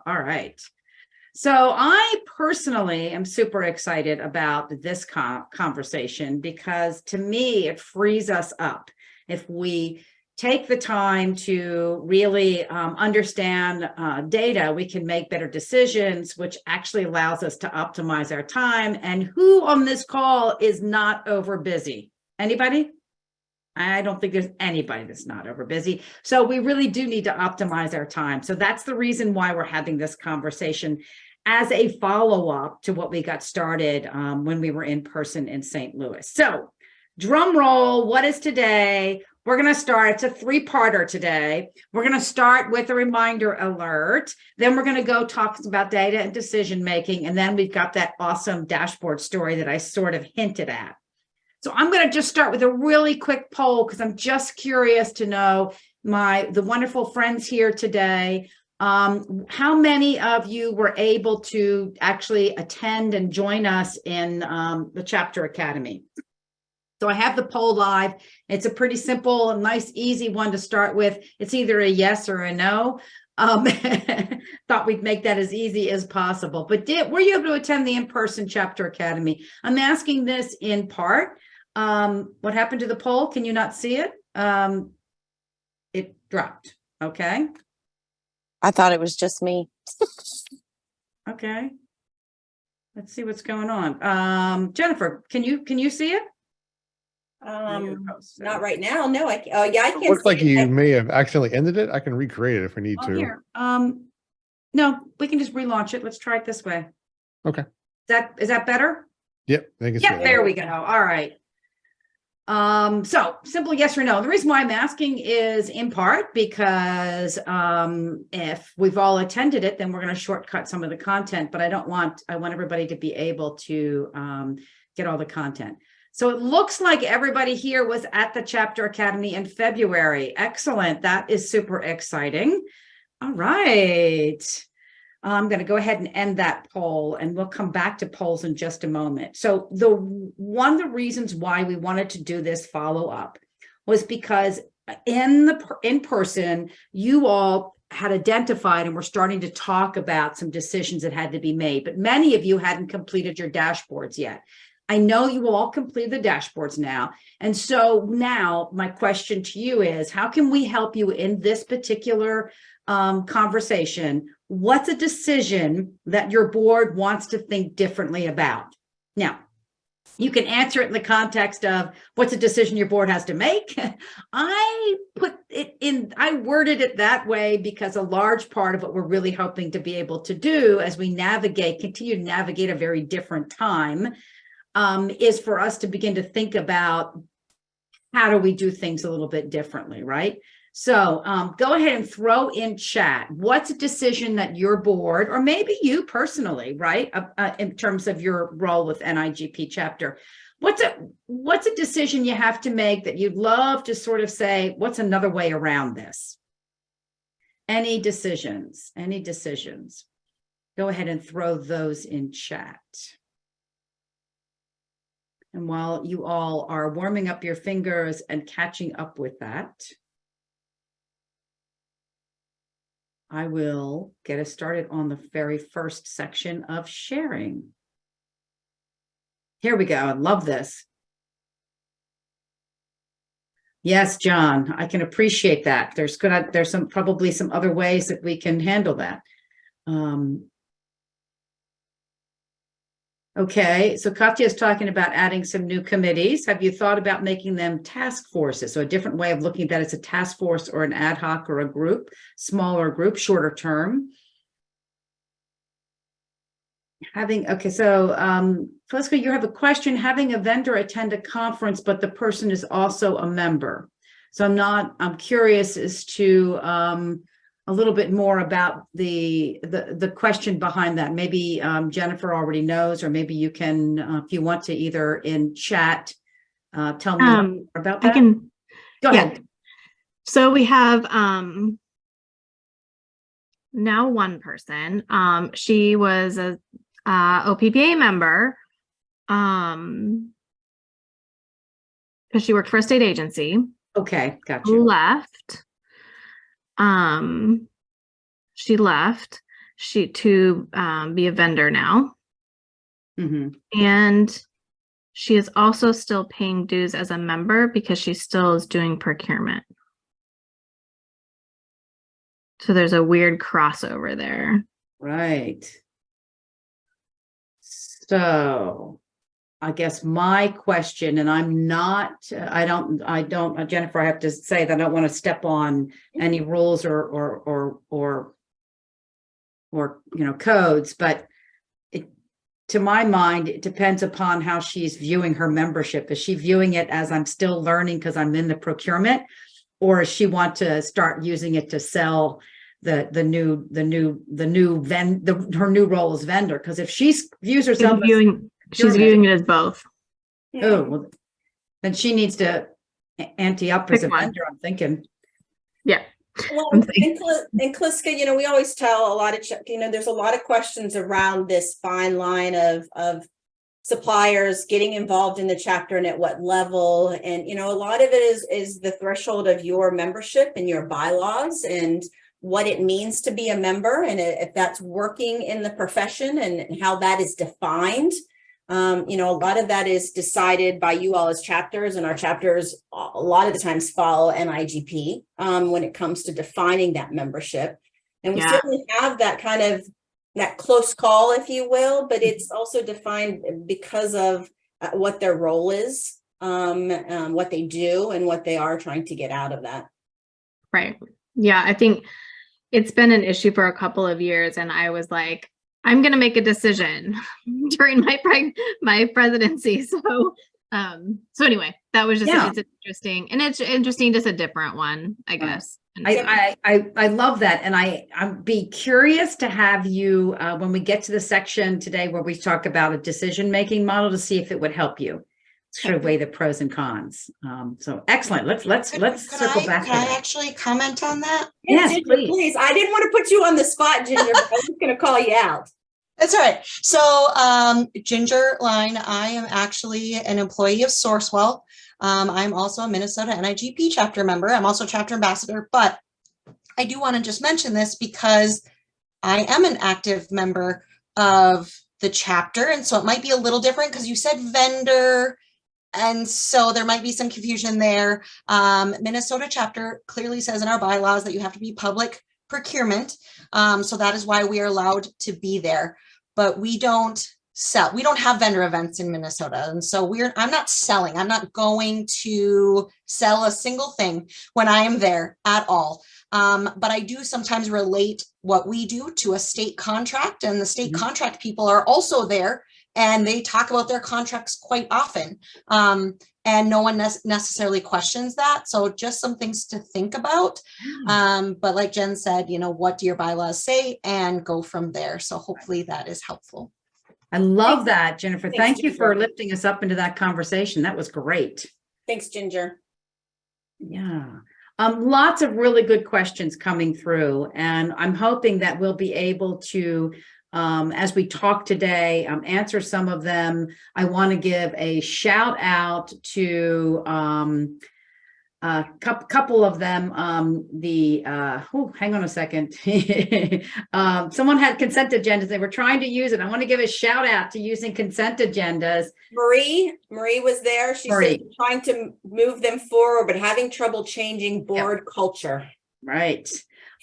All right. So I personally am super excited about this conversation because to me, it frees us up. If we take the time to really understand data, we can make better decisions, which actually allows us to optimize our time. And who on this call is not over busy? Anybody? I don't think there's anybody that's not over busy. So we really do need to optimize our time. So that's the reason why we're having this conversation as a follow-up to what we got started when we were in person in St. Louis. So drum roll, what is today? We're going to start, it's a three-parter today. We're going to start with a reminder alert. Then we're going to go talk about data and decision-making. And then we've got that awesome dashboard story that I sort of hinted at. So I'm going to just start with a really quick poll because I'm just curious to know the wonderful friends here today. How many of you were able to actually attend and join us in the Chapter Academy? So I have the poll live. It's a pretty simple, nice, easy one to start with. It's either a yes or a no. Thought we'd make that as easy as possible. But were you able to attend the in-person Chapter Academy? I'm asking this in part. What happened to the poll? Can you not see it? It dropped. Okay. I thought it was just me. Okay. Let's see what's going on. Jennifer, can you see it? Not right now. No, I can't. It looks like you may have accidentally ended it. I can recreate it if we need to. Here. No, we can just relaunch it. Let's try it this way. Okay. Is that better? Yep. I think it's Yep, there we go. All right. So simple yes or no. The reason why I'm asking is in part because if we've all attended it, then we're going to shortcut some of the content, but I want everybody to be able to get all the content. So it looks like everybody here was at the Chapter Academy in February. Excellent. That is super exciting. All right. I'm going to go ahead and end that poll and we'll come back to polls in just a moment. So one of the reasons why we wanted to do this follow-up was because in person, you all had identified and were starting to talk about some decisions that had to be made, but many of you hadn't completed your dashboards yet. I know you all completed the dashboards now. And so now my question to you is, how can we help you in this particular conversation? What's a decision that your board wants to think differently about? Now, you can answer it in the context of what's a decision your board has to make. I worded it that way because a large part of what we're really hoping to be able to do as we continue to navigate a very different time is for us to begin to think about how do we do things a little bit differently, right? So go ahead and throw in chat. What's a decision that your board, or maybe you personally, right, in terms of your role with NIDP chapter, what's a decision you have to make that you'd love to sort of say, what's another way around this? Any decisions? Go ahead and throw those in chat. And while you all are warming up your fingers and catching up with that, I will get us started on the very first section of sharing. Here we go. I love this. Yes, John, I can appreciate that. There's probably some other ways that we can handle that. Okay, so Katya is talking about adding some new committees. Have you thought about making them task forces? So a different way of looking at that is a task force or an ad hoc or a group, smaller group, shorter term. Feliska, you have a question, having a vendor attend a conference, but the person is also a member. So I'm curious as to a little bit more about the question behind that. Maybe Jennifer already knows, or maybe you can, if you want to, either in chat, tell me more about that. I can go ahead. So we have now one person. She was a OPPA member because she worked for a state agency. Okay, gotcha. Left. She left. to be a vendor now. Mhm. And she is also still paying dues as a member because she still is doing procurement. So there's a weird crossover there. Right. So I guess my question, and I'm not, I don't, Jennifer, I have to say that I don't want to step on any rules or, codes, but to my mind, it depends upon how she's viewing her membership. Is she viewing it as I'm still learning because I'm in the procurement, or does she want to start using it to sell her new role as vendor? Because if she views herself She's viewing it as both. Oh, well, then she needs to ante up as Pick a one. vendor, I'm thinking. Yeah. Well, in Kliska, we always tell a lot of, there's a lot of questions around this fine line of suppliers getting involved in the chapter and at what level. And, a lot of it is the threshold of your membership and your bylaws and what it means to be a member. And if that's working in the profession and how that is defined. A lot of that is decided by you all as chapters, and our chapters a lot of the times follow NIDP when it comes to defining that membership. And we certainly have that kind of that close call, if you will, but it's also defined because of what their role is, what they do, and what they are trying to get out of that. Right. Yeah, I think it's been an issue for a couple of years, and I was like, I'm going to make a decision during my presidency. So anyway, that was just, it's interesting, and it's interesting, just a different one, I guess. I love that. And I'd be curious to have you, when we get to the section today, where we talk about a decision-making model, to see if it would help you sort of weigh the pros and cons. So excellent. Let's circle back. Can I actually comment on that? Yes, Ginger, please. I didn't want to put you on the spot, Ginger, but I was going to call you out. That's all right. So Ginger Line, I am actually an employee of Sourcewell. I'm also a Minnesota NIGP chapter member. I'm also chapter ambassador, but I do want to just mention this because I am an active member of the chapter. And so it might be a little different because you said vendor. And so there might be some confusion there. Minnesota chapter clearly says in our bylaws that you have to be public procurement. So that is why we are allowed to be there, but we don't sell. We don't have vendor events in Minnesota. And so I'm not selling. I'm not going to sell a single thing when I am there at all. But I do sometimes relate what we do to a state contract, and the state contract people are also there, and they talk about their contracts quite often. And no one necessarily questions that. So just some things to think about. But like Jen said, what do your bylaws say, and go from there. So hopefully that is helpful. I love that, Jennifer. Thanks, Thank you Ginger. for lifting us up into that conversation. That was great. Thanks, Ginger. Yeah. Lots of really good questions coming through, and I'm hoping that we'll be able to, as we talk today, answer some of them. I want to give a shout out to a couple of them. Hang on a second. Someone had consent agendas. They were trying to use it. I want to give a shout out to using consent agendas. Marie was there. She said trying to move them forward, but having trouble changing board culture. Right.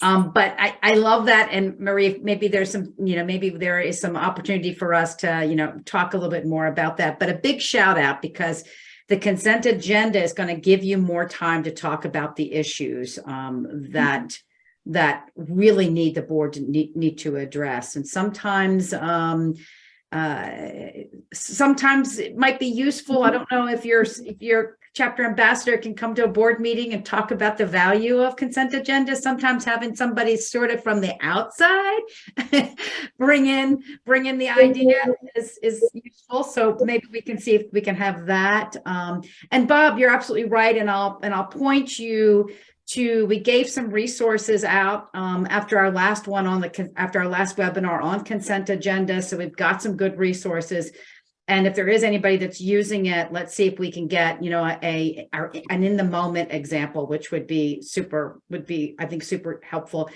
But I love that. And Marie, maybe there's some, maybe there is some opportunity for us to, talk a little bit more about that. But a big shout out, because the consent agenda is going to give you more time to talk about the issues that really need the board to need to address. And sometimes it might be useful. I don't know if your chapter ambassador can come to a board meeting and talk about the value of consent agenda. Sometimes having somebody sort of from the outside bring in the idea is useful. So maybe we can see if we can have that. And Bob, you're absolutely right. And I'll point you to, we gave some resources out after our last webinar on consent agenda. So we've got some good resources. And if there is anybody that's using it, let's see if we can get, you know, an in the moment example, which would be, I think, super helpful.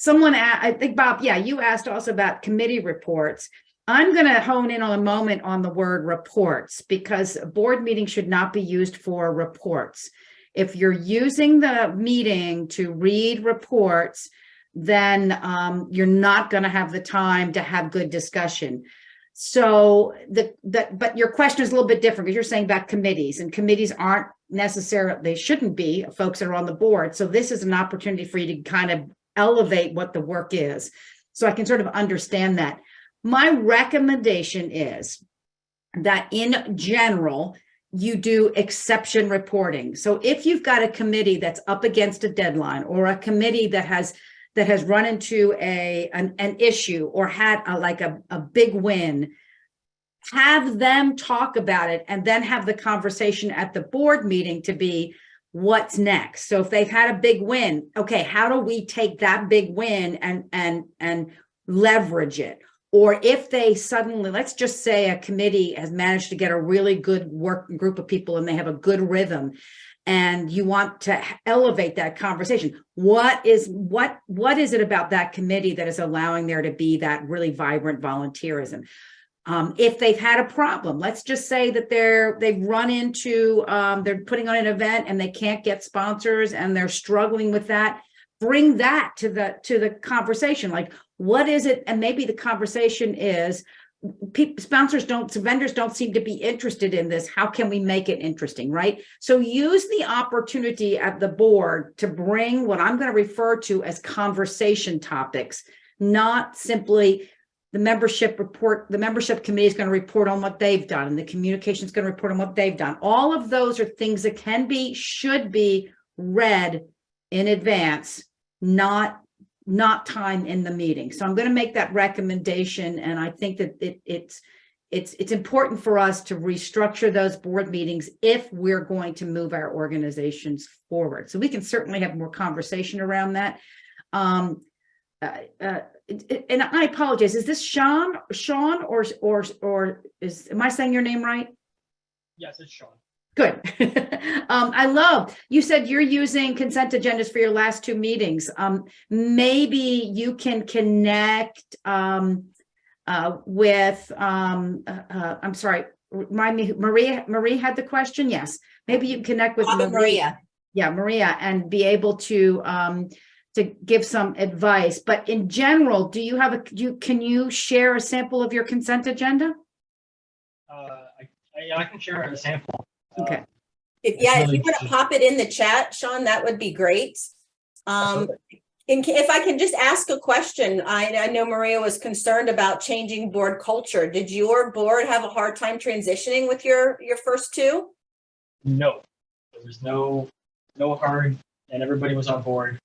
I think, Bob, yeah, you asked also about committee reports. I'm going to hone in on a moment on the word reports, because a board meeting should not be used for reports. If you're using the meeting to read reports, then you're not going to have the time to have good discussion. So but your question is a little bit different, because you're saying about committees, and committees aren't necessarily, they shouldn't be folks that are on the board. So this is an opportunity for you to kind of elevate what the work is. So I can sort of understand that. My recommendation is that in general, you do exception reporting. So if you've got a committee that's up against a deadline, or a committee that has run into an issue, or had a big win, have them talk about it, and then have the conversation at the board meeting to be what's next. So if they've had a big win, okay, how do we take that big win and leverage it? Or if they suddenly, let's just say a committee has managed to get a really good work group of people and they have a good rhythm, and you want to elevate that conversation. What is it about that committee that is allowing there to be that really vibrant volunteerism? If they've had a problem, let's just say that they've run into, they're putting on an event and they can't get sponsors and they're struggling with that. Bring that to the conversation. Like, what is it? And maybe the conversation is, vendors don't seem to be interested in this. How can we make it interesting, right? So use the opportunity at the board to bring what I'm going to refer to as conversation topics, not simply the membership report. The membership committee is going to report on what they've done, and the communication is going to report on what they've done. All of those are things that should be read in advance, not time in the meeting. So I'm going to make that recommendation. And I think that it's important for us to restructure those board meetings if we're going to move our organizations forward. So we can certainly have more conversation around that. And I apologize. Is this Sean, or am I saying your name right? Yes, it's Sean. Good. I love, you said you're using consent agendas for your last two meetings. Maybe you can connect with, I'm sorry, remind me, Maria had the question? Yes. Maybe you can connect with Maria. Yeah, Maria, and be able to give some advice. But in general, do you have can you share a sample of your consent agenda? I can share a sample. Okay. If you want to pop it in the chat, Sean, that would be great. If I can just ask a question, I know Maria was concerned about changing board culture. Did your board have a hard time transitioning with your first two? No, there was no hard, and everybody was on board.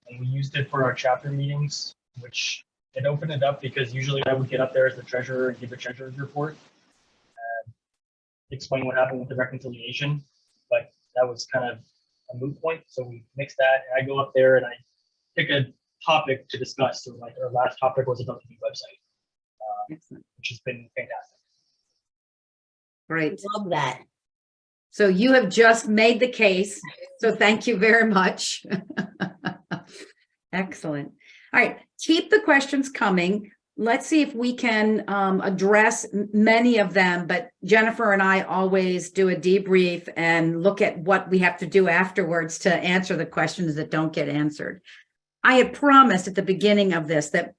And we used it for our chapter meetings, which it opened it up, because usually I would get up there as the treasurer and give a treasurer's report, explain what happened with the reconciliation, but that was kind of a moot point. So we mixed that, and I go up there and I pick a topic to discuss. So like our last topic was about the new website, which has been fantastic. Great. Love that. So you have just made the case. So thank you very much. Excellent. All right. Keep the questions coming. Let's see if we can address many of them, but Jennifer and I always do a debrief and look at what we have to do afterwards to answer the questions that don't get answered. I had promised at the beginning of this that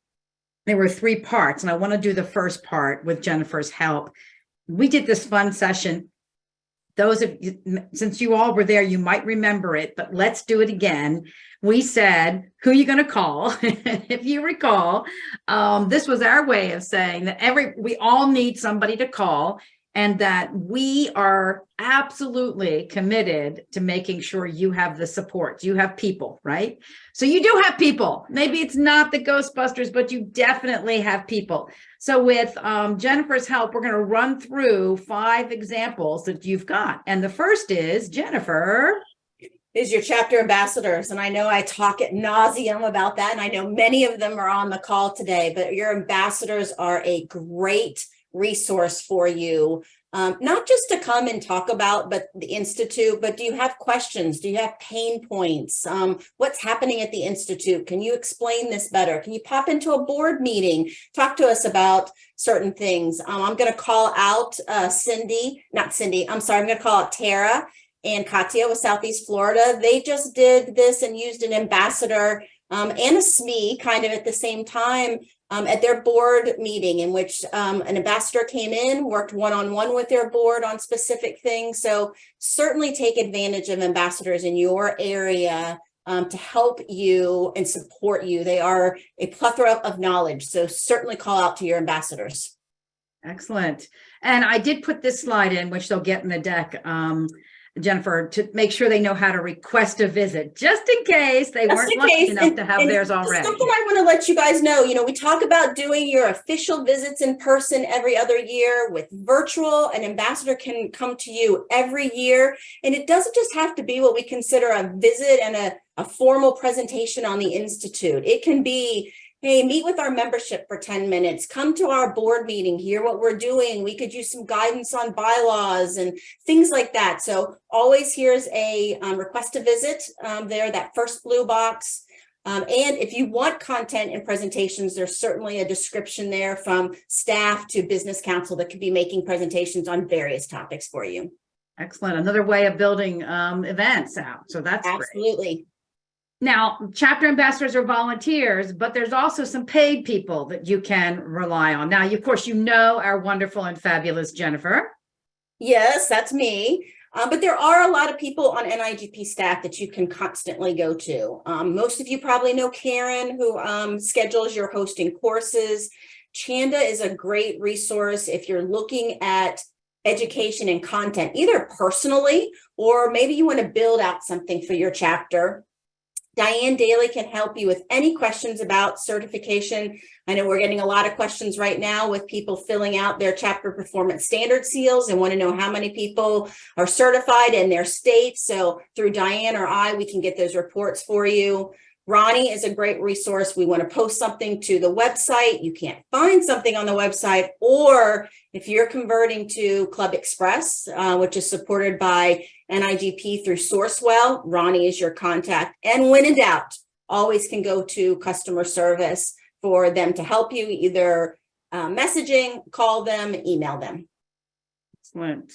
there were 3 parts, and I want to do the first part with Jennifer's help. We did this fun session. Those of you, since you all were there, you might remember it, but let's do it again. We said, who are you going to call? If you recall, this was our way of saying that we all need somebody to call, and that we are absolutely committed to making sure you have the support. You have people, right? So you do have people. Maybe it's not the Ghostbusters, but you definitely have people. So with Jennifer's help, we're going to run through 5 examples that you've got. And the first is, Jennifer, is your chapter ambassadors. And I know I talk ad nauseum about that, and I know many of them are on the call today, but your ambassadors are a great resource for you. Not just to come and talk about the Institute, but do you have questions? Do you have pain points? What's happening at the Institute? Can you explain this better? Can you pop into a board meeting? Talk to us about certain things. I'm going to call out I'm going to call out Tara and Katya with Southeast Florida. They just did this and used an ambassador and a SME kind of at the same time at their board meeting, in which an ambassador came in, worked one-on-one with their board on specific things. So certainly take advantage of ambassadors in your area to help you and support you. They are a plethora of knowledge. So certainly call out to your ambassadors. Excellent. And I did put this slide in, which they'll get in the deck, Jennifer, to make sure they know how to request a visit, just in case they weren't lucky enough to have theirs already. Something I want to let you guys know, we talk about doing your official visits in person every other year. With virtual, an ambassador can come to you every year. And it doesn't just have to be what we consider a visit and a formal presentation on the Institute. It can be, hey, meet with our membership for 10 minutes, come to our board meeting, hear what we're doing. We could use some guidance on bylaws and things like that. So always here's a request a visit there, that first blue box. And if you want content and presentations, there's certainly a description there from staff to business council that could be making presentations on various topics for you. Excellent. Another way of building events out. So that's absolutely great. Now, chapter ambassadors are volunteers, but there's also some paid people that you can rely on. Now, of course, our wonderful and fabulous Jennifer. Yes, that's me. But there are a lot of people on NIDP staff that you can constantly go to. Most of you probably know Karen, who schedules your hosting courses. Chanda is a great resource if you're looking at education and content, either personally, or maybe you want to build out something for your chapter. Diane Daly can help you with any questions about certification. I know we're getting a lot of questions right now with people filling out their chapter performance standard seals and want to know how many people are certified in their state. So through Diane or we can get those reports for you. Ronnie is a great resource. We want to post something to the website. You can't find something on the website, or if you're converting to Club Express, which is supported by NIDP through Sourcewell, Ronnie is your contact. And when in doubt, always can go to customer service for them to help you, either messaging, call them, email them. Excellent.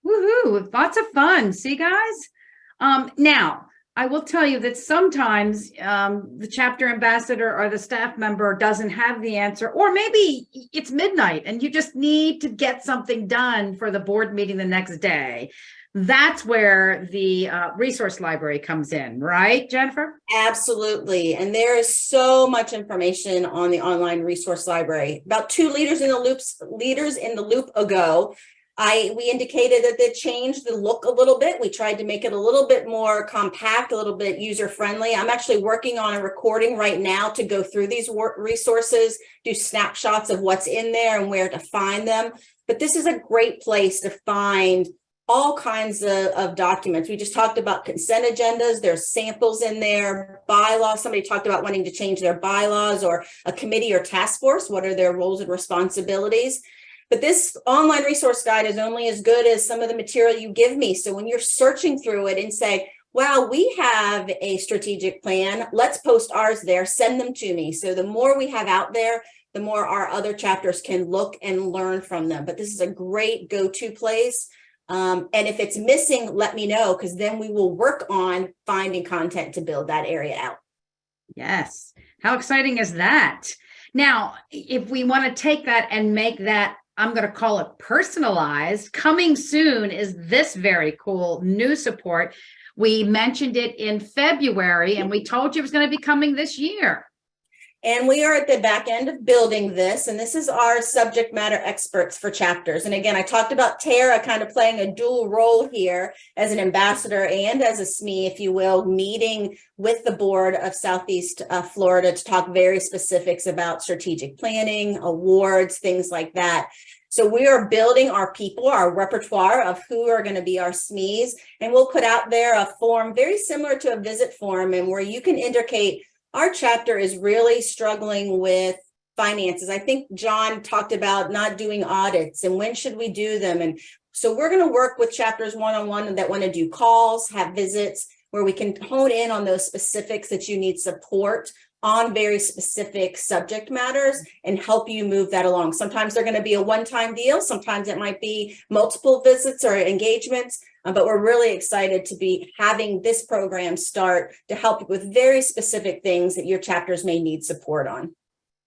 Woohoo, lots of fun. See, guys? Now, I will tell you that sometimes the chapter ambassador or the staff member doesn't have the answer, or maybe it's midnight and you just need to get something done for the board meeting the next day. That's where the resource library comes in, right, Jennifer? Absolutely. And there is so much information on the online resource library. About 2 leaders in the loop ago, we indicated that they changed the look a little bit. We tried to make it a little bit more compact, a little bit user-friendly. I'm actually working on a recording right now to go through these resources, do snapshots of what's in there and where to find them. But this is a great place to find all kinds of documents. We just talked about consent agendas. There's samples in there, bylaws. Somebody talked about wanting to change their bylaws, or a committee or task force. What are their roles and responsibilities? But this online resource guide is only as good as some of the material you give me. So when you're searching through it and say, wow, we have a strategic plan, let's post ours there, send them to me. So the more we have out there, the more our other chapters can look and learn from them. But this is a great go-to place. And if it's missing, let me know, because then we will work on finding content to build that area out. Yes. How exciting is that? Now, if we want to take that and make that, I'm going to call it personalized, coming soon is this very cool new support. We mentioned it in February and we told you it was going to be coming this year. And we are at the back end of building this, and this is our subject matter experts for chapters. And again, I talked about Tara kind of playing a dual role here as an ambassador and as a SME, if you will, meeting with the board of Southeast Florida to talk very specifics about strategic planning, awards, things like that. So we are building our people, our repertoire of who are going to be our SMEs, and we'll put out there a form very similar to a visit form, and where you can indicate our chapter is really struggling with finances. I think John talked about not doing audits and when should we do them. And so we're going to work with chapters one-on-one that want to do calls, have visits where we can hone in on those specifics that you need support on very specific subject matters and help you move that along. Sometimes they're going to be a one-time deal. Sometimes it might be multiple visits or engagements, but we're really excited to be having this program start to help you with very specific things that your chapters may need support on.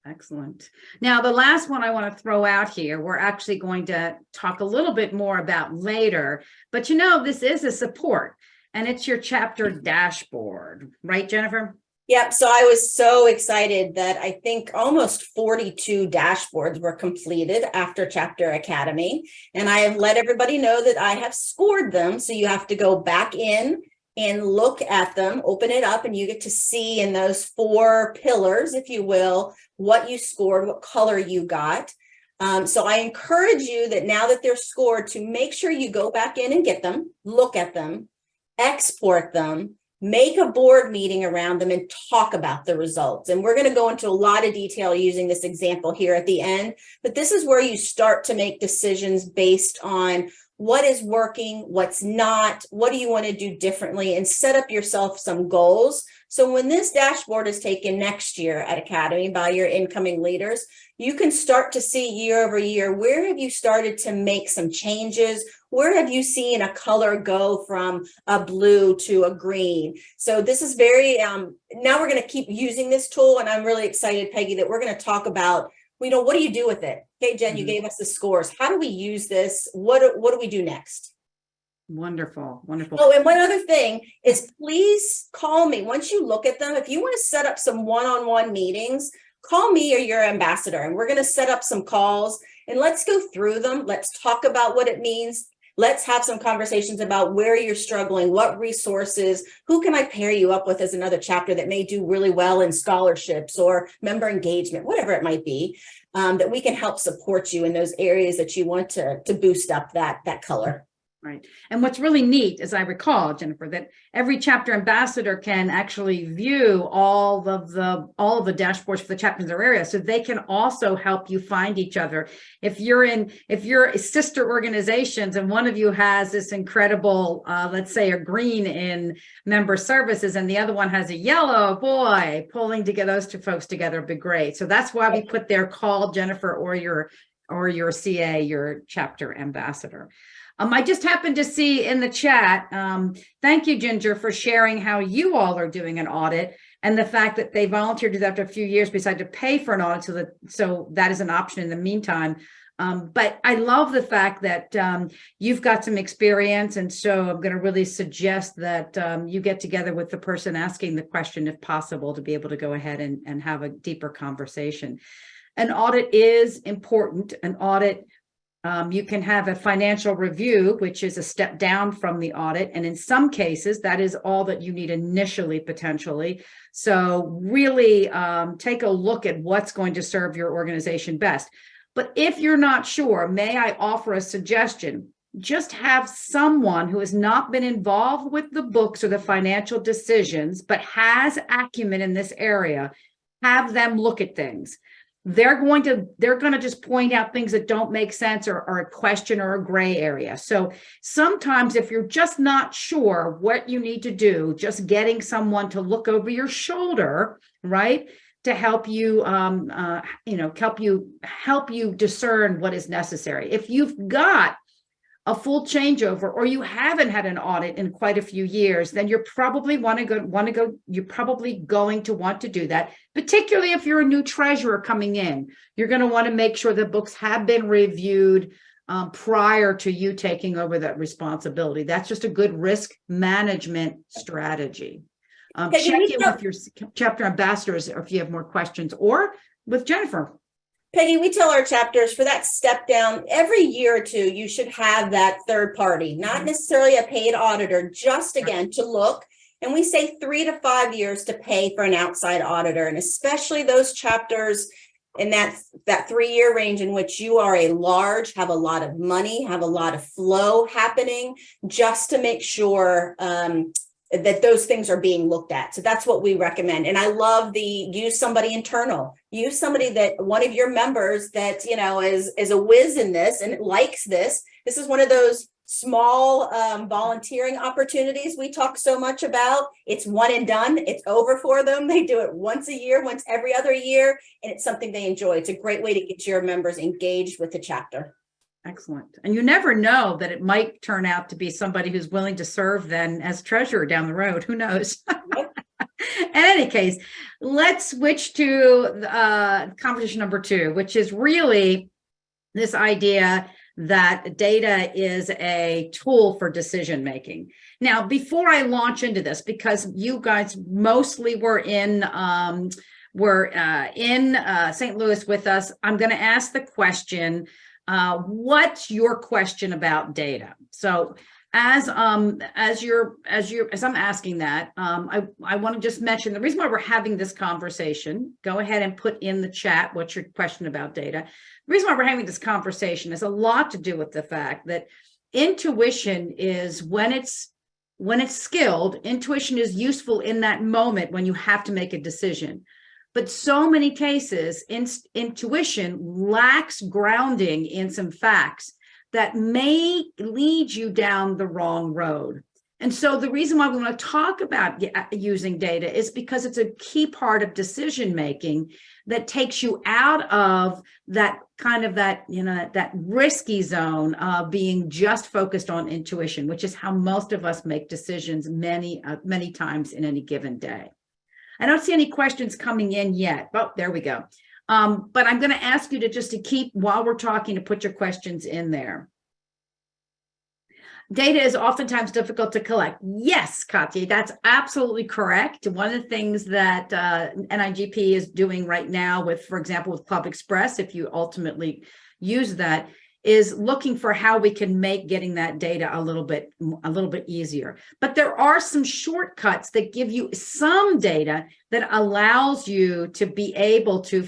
Excellent. Now, the last one I want to throw out here, we're actually going to talk a little bit more about later, but you know, this is a support and it's your chapter dashboard, right, Jennifer? Yep. So I was so excited that I think almost 42 dashboards were completed after Chapter Academy. And I have let everybody know that I have scored them. So you have to go back in and look at them, open it up, and you get to see in those 4 pillars, if you will, what you scored, what color you got. So I encourage you that now that they're scored, to make sure you go back in and get them, look at them, export them, make a board meeting around them and talk about the results. And we're going to go into a lot of detail using this example here at the end, but this is where you start to make decisions based on what is working, what's not, what do you want to do differently, and set up yourself some goals. So when this dashboard is taken next year at Academy by your incoming leaders, you can start to see year over year, where have you started to make some changes? Where have you seen a color go from a blue to a green? So this is very, now we're going to keep using this tool, and I'm really excited, Peggy, that we're going to talk about, what do you do with it? Okay, Jen, you gave us the scores. How do we use this? What do we do next? Wonderful, wonderful. Oh, and one other thing is, please call me once you look at them. If you want to set up some one-on-one meetings, call me or your ambassador, and we're going to set up some calls and let's go through them. Let's talk about what it means. Let's have some conversations about where you're struggling, what resources, who can I pair you up with as another chapter that may do really well in scholarships or member engagement, whatever it might be, that we can help support you in those areas that you want to boost up that color. Right. And what's really neat, as I recall, Jennifer, that every chapter ambassador can actually view all of the dashboards for the chapters in their area, so they can also help you find each other. If you're sister organizations and one of you has this incredible, let's say a green in member services and the other one has a yellow, boy, pulling together those 2 folks together would be great. So that's why we put there, call Jennifer or your CA, your chapter ambassador. I just happened to see in the chat, thank you, Ginger, for sharing how you all are doing an audit and the fact that they volunteered to do that after a few years, besides to pay for an audit, so that is an option in the meantime. But I love the fact that you've got some experience, and so I'm going to really suggest that you get together with the person asking the question, if possible, to be able to go ahead and have a deeper conversation. An audit is important. An audit, you can have a financial review, which is a step down from the audit. And in some cases, that is all that you need initially, potentially. So really take a look at what's going to serve your organization best. But if you're not sure, may I offer a suggestion? Just have someone who has not been involved with the books or the financial decisions, but has acumen in this area, have them look at things. They're going to just point out things that don't make sense or a question or a gray area. So sometimes if you're just not sure what you need to do, just getting someone to look over your shoulder, right, to help you, help you discern what is necessary. If you've got a full changeover, or you haven't had an audit in quite a few years, then you're probably you're probably going to want to do that, particularly if you're a new treasurer coming in. You're going to want to make sure the books have been reviewed prior to you taking over that responsibility. That's just a good risk management strategy. Check in with your chapter ambassadors if you have more questions, or with Jennifer. Peggy, we tell our chapters for that step down, every year or 2, you should have that third party, not necessarily a paid auditor, just again to look. And we say 3 to 5 years to pay for an outside auditor, and especially those chapters in that 3-year range in which you are have a lot of money, have a lot of flow happening, just to make sure that those things are being looked at. So that's what we recommend. And I love the use somebody internal, use somebody that one of your members that, you know, is a whiz in this and likes this. This is one of those small volunteering opportunities we talk so much about. It's one and done. It's over for them. They do it once a year, once every other year, and it's something they enjoy. It's a great way to get your members engaged with the chapter. Excellent. And you never know that it might turn out to be somebody who's willing to serve then as treasurer down the road. Who knows? In any case, let's switch to conversation number 2, which is really this idea that data is a tool for decision making. Now, before I launch into this, because you guys mostly were in St. Louis with us, I'm going to ask the question, what's your question about data? So as I'm asking that, I want to just mention the reason why we're having this conversation. Go ahead and put in the chat what's your question about data. The reason why we're having this conversation has a lot to do with the fact that intuition is when it's skilled, intuition is useful in that moment when you have to make a decision. But so many cases, intuition lacks grounding in some facts that may lead you down the wrong road. And so the reason why we want to talk about using data is because it's a key part of decision making that takes you out of that kind of that risky zone of being just focused on intuition, which is how most of us make decisions many times in any given day. I don't see any questions coming in yet. Oh, there we go. But I'm going to ask you to keep, while we're talking, to put your questions in there. Data is oftentimes difficult to collect. Yes, Katya, that's absolutely correct. One of the things that NIDP is doing right now with, for example, with Club Express, if you ultimately use that, is looking for how we can make getting that data a little bit easier. But there are some shortcuts that give you some data that allows you to be able to,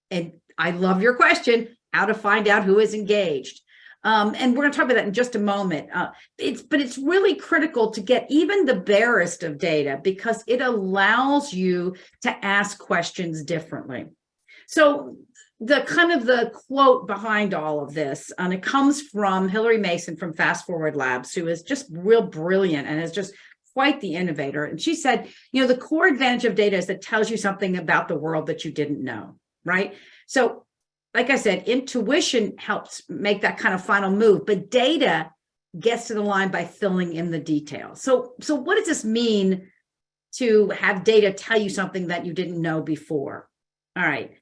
and I love your question, how to find out who is engaged. And we're going to talk about that in just a moment. But it's really critical to get even the barest of data because it allows you to ask questions differently. So the quote behind all of this, and it comes from Hillary Mason from Fast Forward Labs, who is just real brilliant and is just quite the innovator. And she said, you know, the core advantage of data is that it tells you something about the world that you didn't know, right? So like I said, intuition helps make that kind of final move, but data gets to the line by filling in the details. So what does this mean to have data tell you something that you didn't know before? All right.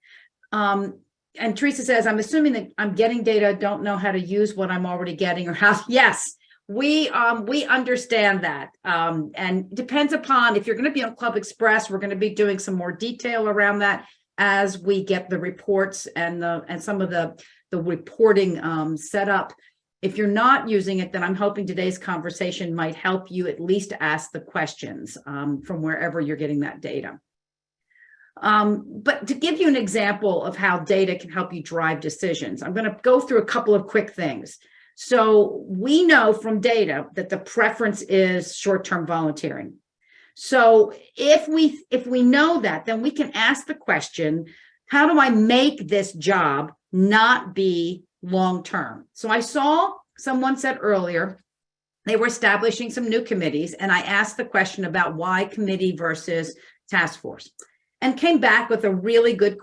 And Teresa says, I'm assuming that I'm getting data, don't know how to use what I'm already getting or how. Yes, we understand that. And depends upon if you're going to be on Club Express, we're going to be doing some more detail around that as we get the reports and some of the reporting set up. If you're not using it, then I'm hoping today's conversation might help you at least ask the questions from wherever you're getting that data. But to give you an example of how data can help you drive decisions, I'm going to go through a couple of quick things. So we know from data that the preference is short-term volunteering. So if we know that, then we can ask the question, how do I make this job not be long-term? So I saw someone said earlier, they were establishing some new committees, and I asked the question about why committee versus task force, and came back with a really good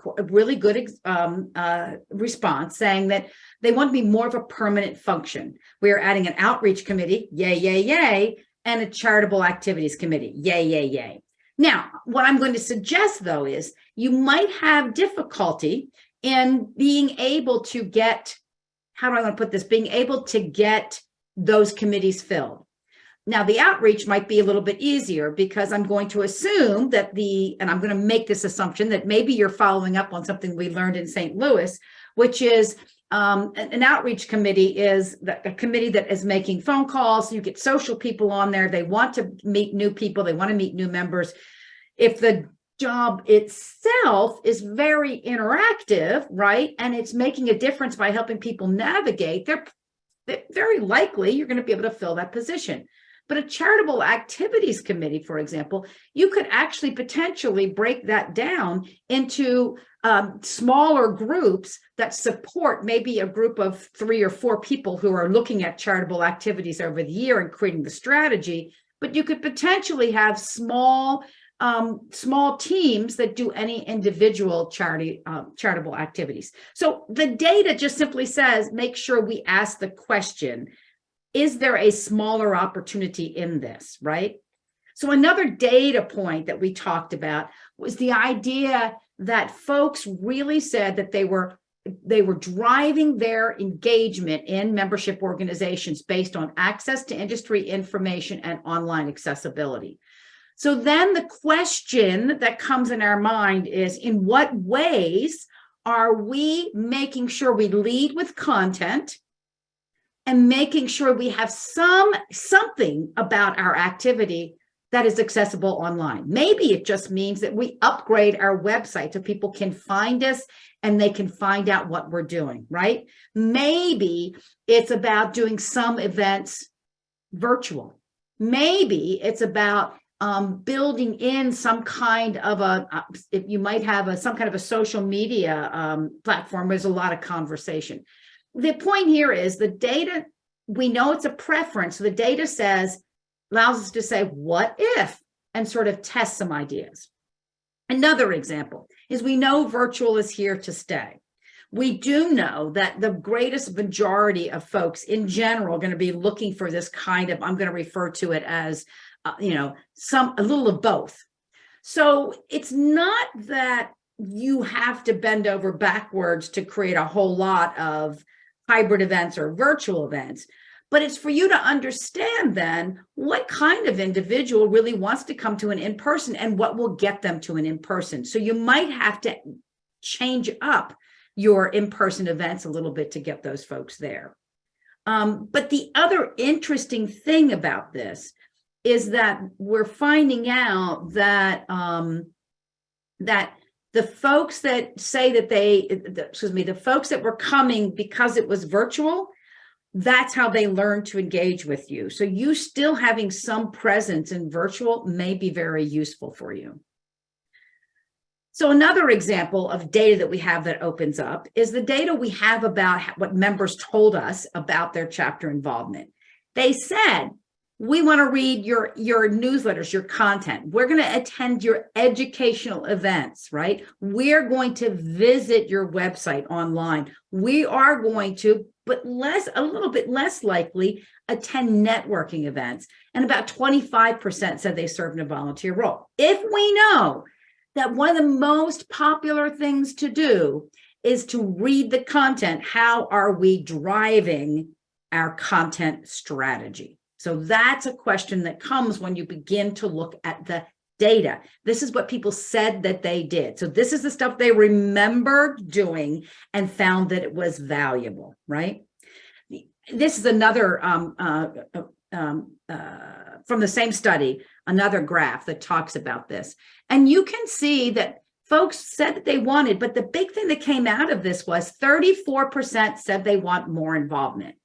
response saying that they want to be more of a permanent function. We are adding an outreach committee, yay, yay, yay, and a charitable activities committee, yay, yay, yay. Now, what I'm going to suggest, though, is you might have difficulty in being able to get, how do I want to put this, being able to get those committees filled. Now, the outreach might be a little bit easier because I'm going to assume that and I'm going to make this assumption that maybe you're following up on something we learned in St. Louis, which is an outreach committee is a committee that is making phone calls. You get social people on there. They want to meet new people. They want to meet new members. If the job itself is very interactive, right, and it's making a difference by helping people navigate, they're very likely you're going to be able to fill that position. But a charitable activities committee, for example, you could actually potentially break that down into smaller groups that support maybe a group of 3 or 4 people who are looking at charitable activities over the year and creating the strategy. But you could potentially have small teams that do any individual charitable activities. So the data just simply says, make sure we ask the question, is there a smaller opportunity in this, right? So another data point that we talked about was the idea that folks really said that they were driving their engagement in membership organizations based on access to industry information and online accessibility. So then the question that comes in our mind is, in what ways are we making sure we lead with content and making sure we have something about our activity that is accessible online? Maybe it just means that we upgrade our website so people can find us and they can find out what we're doing, right? Maybe it's about doing some events virtual. Maybe it's about building in some kind of if you might have some kind of a social media platform, there's a lot of conversation. The point here is the data, we know it's a preference. So the data allows us to say, what if, and sort of test some ideas. Another example is we know virtual is here to stay. We do know that the greatest majority of folks in general are going to be looking for this kind of, I'm going to refer to it as, a little of both. So it's not that you have to bend over backwards to create a whole lot of hybrid events or virtual events, but it's for you to understand then what kind of individual really wants to come to an in-person and what will get them to an in-person. So you might have to change up your in-person events a little bit to get those folks there. But the other interesting thing about this is that we're finding out that that the folks that say that the folks that were coming because it was virtual, that's how they learn to engage with you. So you still having some presence in virtual may be very useful for you. So another example of data that we have that opens up is the data we have about what members told us about their chapter involvement. They said, we want to read your newsletters, your content. We're going to attend your educational events, right? We're going to visit your website online. We are going to, but a little bit less likely, attend networking events. And about 25% said they served in a volunteer role. If we know that one of the most popular things to do is to read the content, how are we driving our content strategy? So that's a question that comes when you begin to look at the data. This is what people said that they did. So this is the stuff they remembered doing and found that it was valuable, right? This is another, from the same study, another graph that talks about this. And you can see that folks said that they wanted, but the big thing that came out of this was 34% said they want more involvement.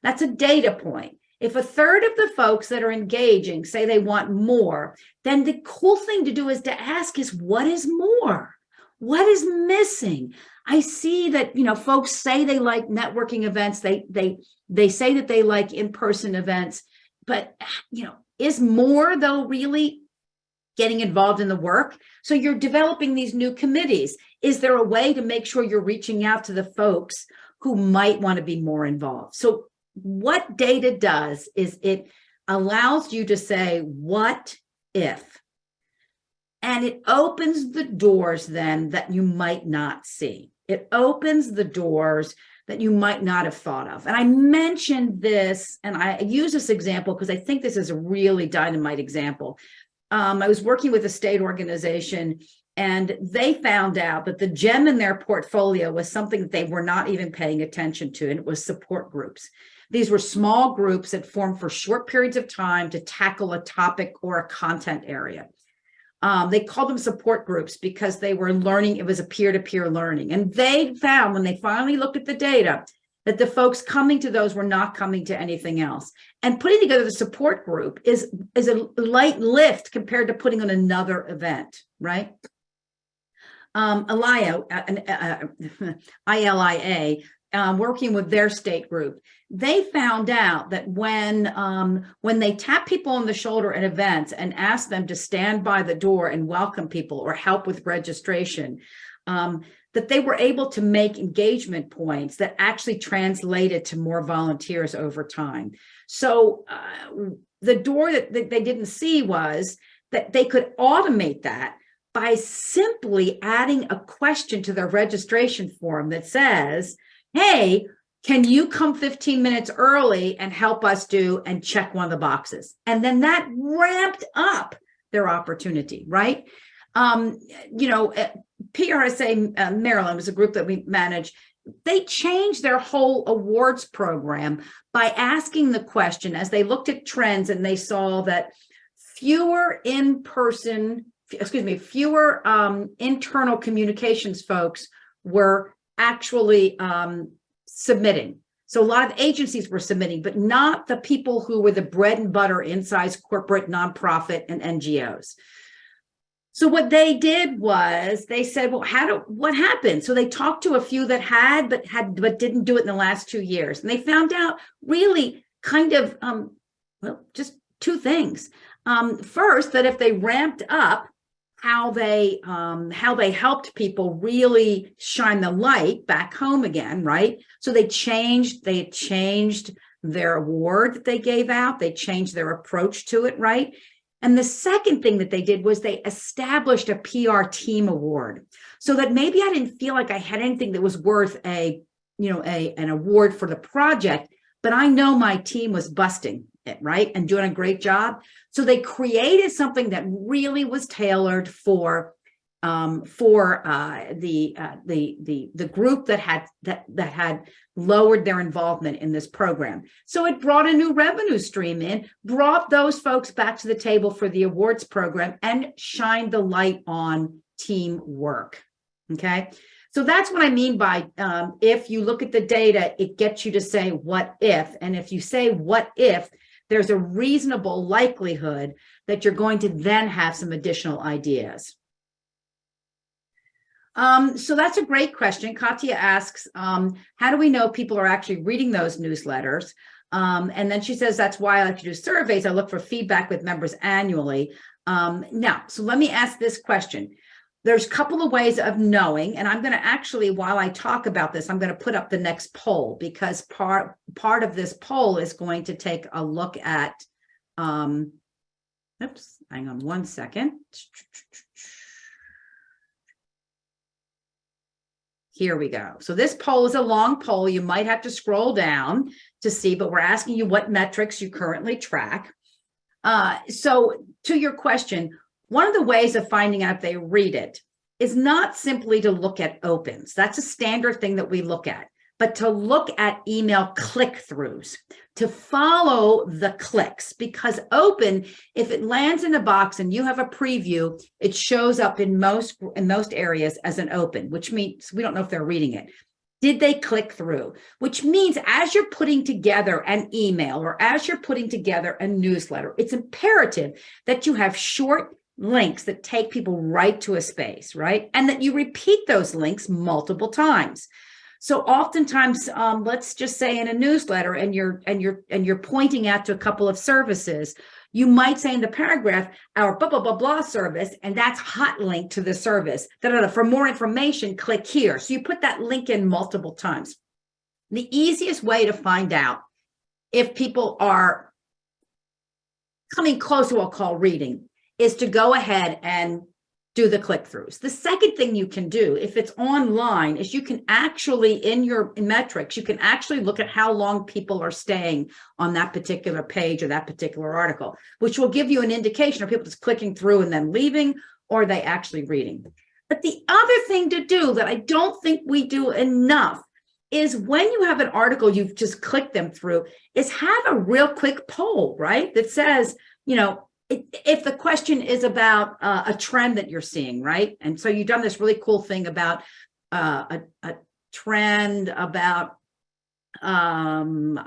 That's a data point. If a third of the folks that are engaging say they want more, then the cool thing to do is to ask is, what is more? What is missing? I see that, folks say they like networking events. They say that they like in-person events, but, is more though really getting involved in the work? So you're developing these new committees. Is there a way to make sure you're reaching out to the folks who might want to be more involved? So what data does is it allows you to say, what if? And it opens the doors then that you might not see. It opens the doors that you might not have thought of. And I mentioned this, and I use this example because I think this is a really dynamite example. I was working with a state organization, and they found out that the gem in their portfolio was something that they were not even paying attention to, and it was support groups. These were small groups that formed for short periods of time to tackle a topic or a content area. They called them support groups because they were learning. It was a peer-to-peer learning. And they found when they finally looked at the data that the folks coming to those were not coming to anything else. And putting together the support group is a light lift compared to putting on another event, right? ILIA, working with their state group, they found out that when they tap people on the shoulder at events and ask them to stand by the door and welcome people or help with registration, that they were able to make engagement points that actually translated to more volunteers over time. So the door that they didn't see was that they could automate that by simply adding a question to their registration form that says, hey, can you come 15 minutes early and help us do and check one of the boxes? And then that ramped up their opportunity, right? PRSA Maryland was a group that we manage. They changed their whole awards program by asking the question as they looked at trends and they saw that fewer internal communications folks were actually submitting. So a lot of agencies were submitting, but not the people who were the bread and butter inside corporate, nonprofit, and NGOs. So what they did was they said, well, what happened? So they talked to a few that had but didn't do it in the last 2 years. And they found out really kind of, just two things. First, that if they ramped up how they helped people really shine the light back home again, right? So they changed their award that they gave out. They changed their approach to it, right? And the second thing that they did was they established a PR team award, so that maybe I didn't feel like I had anything that was worth an award for the project, but I know my team was busting it, right, and doing a great job. So they created something that really was tailored for the group that had lowered their involvement in this program. So it brought a new revenue stream in, brought those folks back to the table for the awards program, and shined the light on teamwork. Okay. So that's what I mean by if you look at the data, it gets you to say what if. And if you say what if, there's a reasonable likelihood that you're going to then have some additional ideas. So that's a great question. Katya asks, how do we know people are actually reading those newsletters? And then she says, that's why I like to do surveys. I look for feedback with members annually. Now, so let me ask this question. There's a couple of ways of knowing, and I'm going to actually, while I talk about this, I'm going to put up the next poll, because part of this poll is going to take a look at, oops, hang on one second. Here we go. So this poll is a long poll. You might have to scroll down to see, but we're asking you what metrics you currently track. So to your question, one of the ways of finding out if they read it is not simply to look at opens. That's a standard thing that we look at, but to look at email click-throughs, to follow the clicks, because open, if it lands in a box and you have a preview, it shows up in most areas as an open, which means we don't know if they're reading it. Did they click through? Which means as you're putting together an email or as you're putting together a newsletter, it's imperative that you have short links that take people right to a space, right? And that you repeat those links multiple times. So oftentimes, let's just say in a newsletter, and you're pointing out to a couple of services, you might say in the paragraph, our blah, blah, blah, blah service, and that's hot link to the service. For more information, click here. So you put that link in multiple times. The easiest way to find out if people are coming close to what I'll call reading is to go ahead and do the click-throughs. The second thing you can do, if it's online, is you can actually, in your metrics, you can actually look at how long people are staying on that particular page or that particular article, which will give you an indication of people just clicking through and then leaving, or are they actually reading. But the other thing to do that I don't think we do enough is when you have an article you've just clicked them through, is have a real quick poll, right? That says, if the question is about a trend that you're seeing, right? And so you've done this really cool thing about a trend about I'm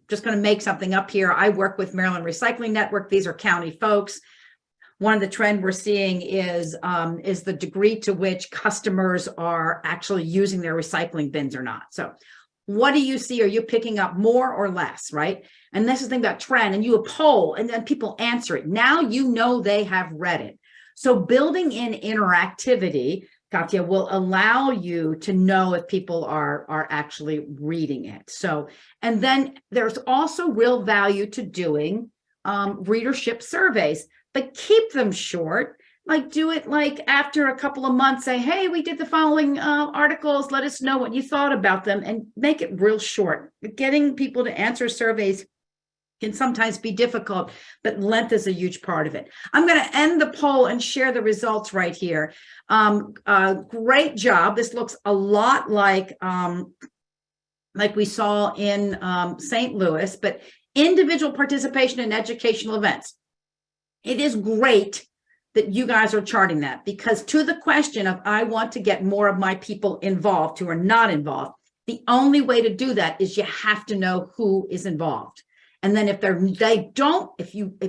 just going to make something up here. I work with Maryland Recycling Network. These are county folks. One of the trend we're seeing is the degree to which customers are actually using their recycling bins or not. So what do you see? Are you picking up more or less, right? And this is the thing about trend, and you poll and then people answer it. Now you know they have read it. So building in interactivity, Katya, will allow you to know if people are actually reading it. So, and then there's also real value to doing readership surveys, but keep them short. Like do it like after a couple of months, say, hey, we did the following articles. Let us know what you thought about them, and make it real short. Getting people to answer surveys can sometimes be difficult, but length is a huge part of it. I'm going to end the poll and share the results right here. Great job. This looks a lot like we saw in St. Louis, but individual participation in educational events. It is great that you guys are charting that, because to the question of, I want to get more of my people involved who are not involved, the only way to do that is you have to know who is involved. And then if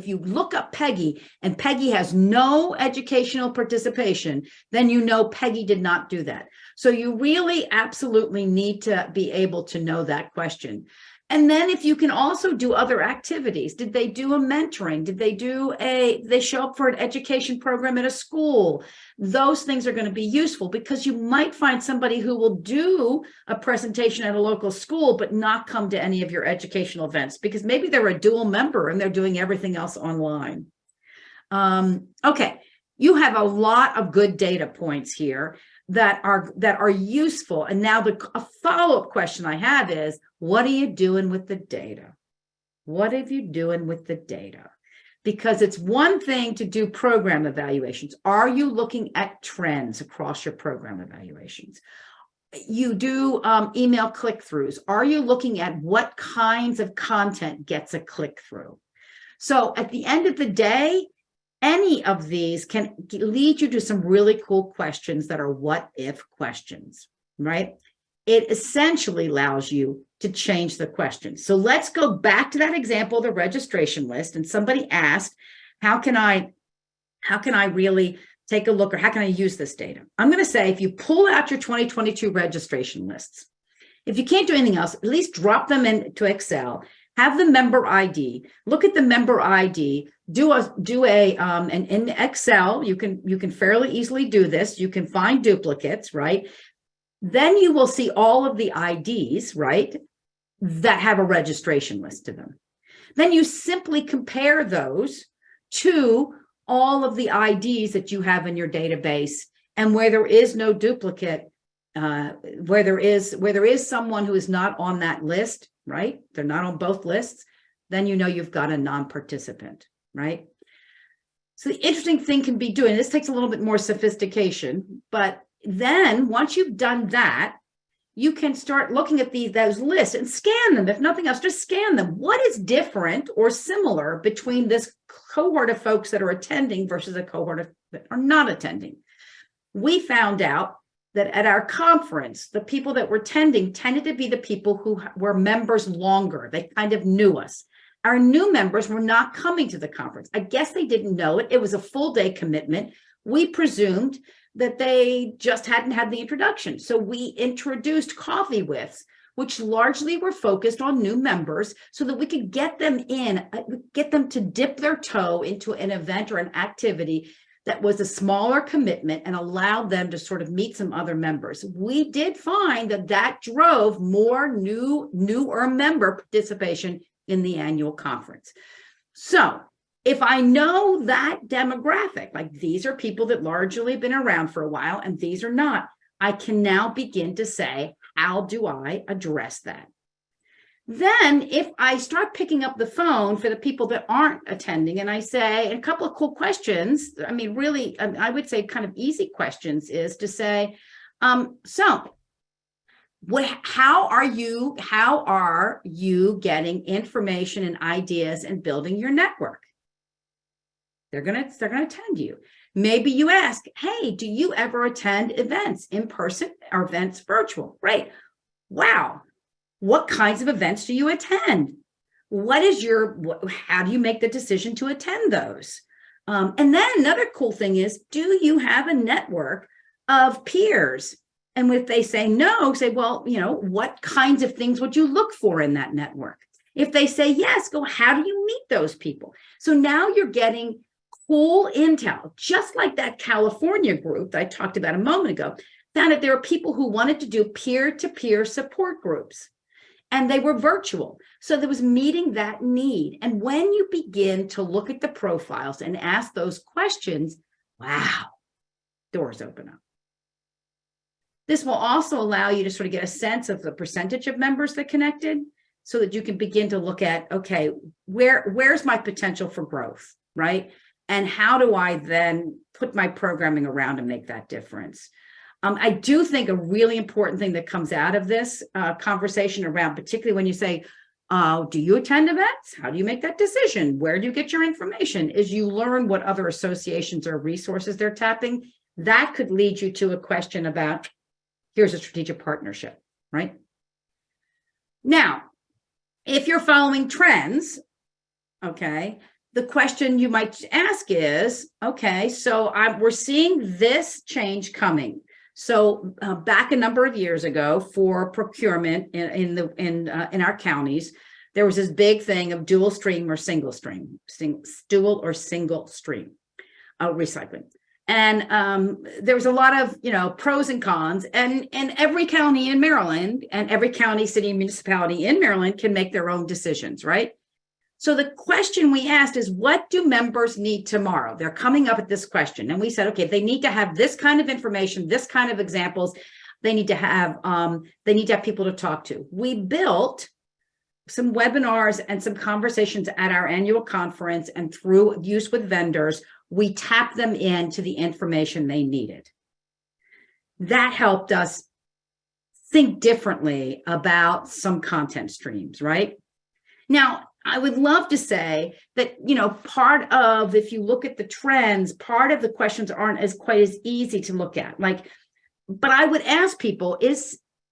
you look up Peggy and Peggy has no educational participation, then you know Peggy did not do that. So you really absolutely need to be able to know that question. And then if you can also do other activities, did they do a mentoring? Did they show up for an education program at a school? Those things are going to be useful, because you might find somebody who will do a presentation at a local school, but not come to any of your educational events, because maybe they're a dual member and they're doing everything else online. Okay, you have a lot of good data points here that are useful. And now a follow-up question I have is, what are you doing with the data? What are you doing with the data? Because it's one thing to do program evaluations. Are you looking at trends across your program evaluations? You do email click-throughs. Are you looking at what kinds of content gets a click-through? So at the end of the day, any of these can lead you to some really cool questions that are what if questions, right? It essentially allows you to change the question. So let's go back to that example, the registration list. And somebody asked, how can I really take a look, or how can I use this data? I'm going to say, if you pull out your 2022 registration lists, if you can't do anything else, at least drop them into Excel, have the member ID, look at the member ID, and in Excel, you can fairly easily do this. You can find duplicates, right? Then you will see all of the IDs, right, that have a registration list to them. Then you simply compare those to all of the IDs that you have in your database, and where there is no duplicate, where there is someone who is not on that list, right? They're not on both lists, then you know you've got a non-participant, right? So the interesting thing can be doing, this takes a little bit more sophistication, but then once you've done that, you can start looking at those lists and scan them. If nothing else, just scan them. What is different or similar between this cohort of folks that are attending versus a cohort that are not attending? We found out that at our conference, the people that were attending tended to be the people who were members longer. They kind of knew us. Our new members were not coming to the conference. I guess they didn't know it. It was a full day commitment. We presumed that they just hadn't had the introduction. So we introduced coffee withs, which largely were focused on new members, so that we could get them to dip their toe into an event or an activity that was a smaller commitment and allowed them to sort of meet some other members. We did find that drove more newer member participation in the annual conference. So if I know that demographic, like these are people that largely have been around for a while and these are not, I can now begin to say, how do I address that? Then if I start picking up the phone for the people that aren't attending and I say a couple of cool questions, I mean, really, I would say kind of easy questions is to say, how are you getting information and ideas and building your network? They're gonna attend you. Maybe you ask, hey, do you ever attend events in person or events virtual? Right. Wow. What kinds of events do you attend? How do you make the decision to attend those? And then another cool thing is, do you have a network of peers? And if they say no, say, well, what kinds of things would you look for in that network? If they say yes, go, how do you meet those people? So now you're getting cool intel, just like that California group that I talked about a moment ago, found that there are people who wanted to do peer-to-peer support groups, and they were virtual. So there was meeting that need. And when you begin to look at the profiles and ask those questions, wow, doors open up. This will also allow you to sort of get a sense of the percentage of members that connected, so that you can begin to look at, okay, where's my potential for growth, right? And how do I then put my programming around to make that difference? I do think a really important thing that comes out of this conversation around, particularly when you say, do you attend events? How do you make that decision? Where do you get your information? Is you learn what other associations or resources they're tapping. That could lead you to a question about, here's a strategic partnership, right? Now, if you're following trends, okay, the question you might ask is, okay, so we're seeing this change coming. So back a number of years ago, for procurement in our counties, there was this big thing of dual stream or single stream, dual or single stream recycling. And there was a lot of, pros and cons, and every county in Maryland and every county, city, and municipality in Maryland can make their own decisions, right? So the question we asked is, what do members need tomorrow? They're coming up with this question. And we said, okay, they need to have this kind of information, this kind of examples. They need to have people to talk to. We built some webinars and some conversations at our annual conference, and through use with vendors, we tapped them into the information they needed. That helped us think differently about some content streams, right? Now, I would love to say that, part of, if you look at the trends, part of the questions aren't quite as easy to look at. But I would ask people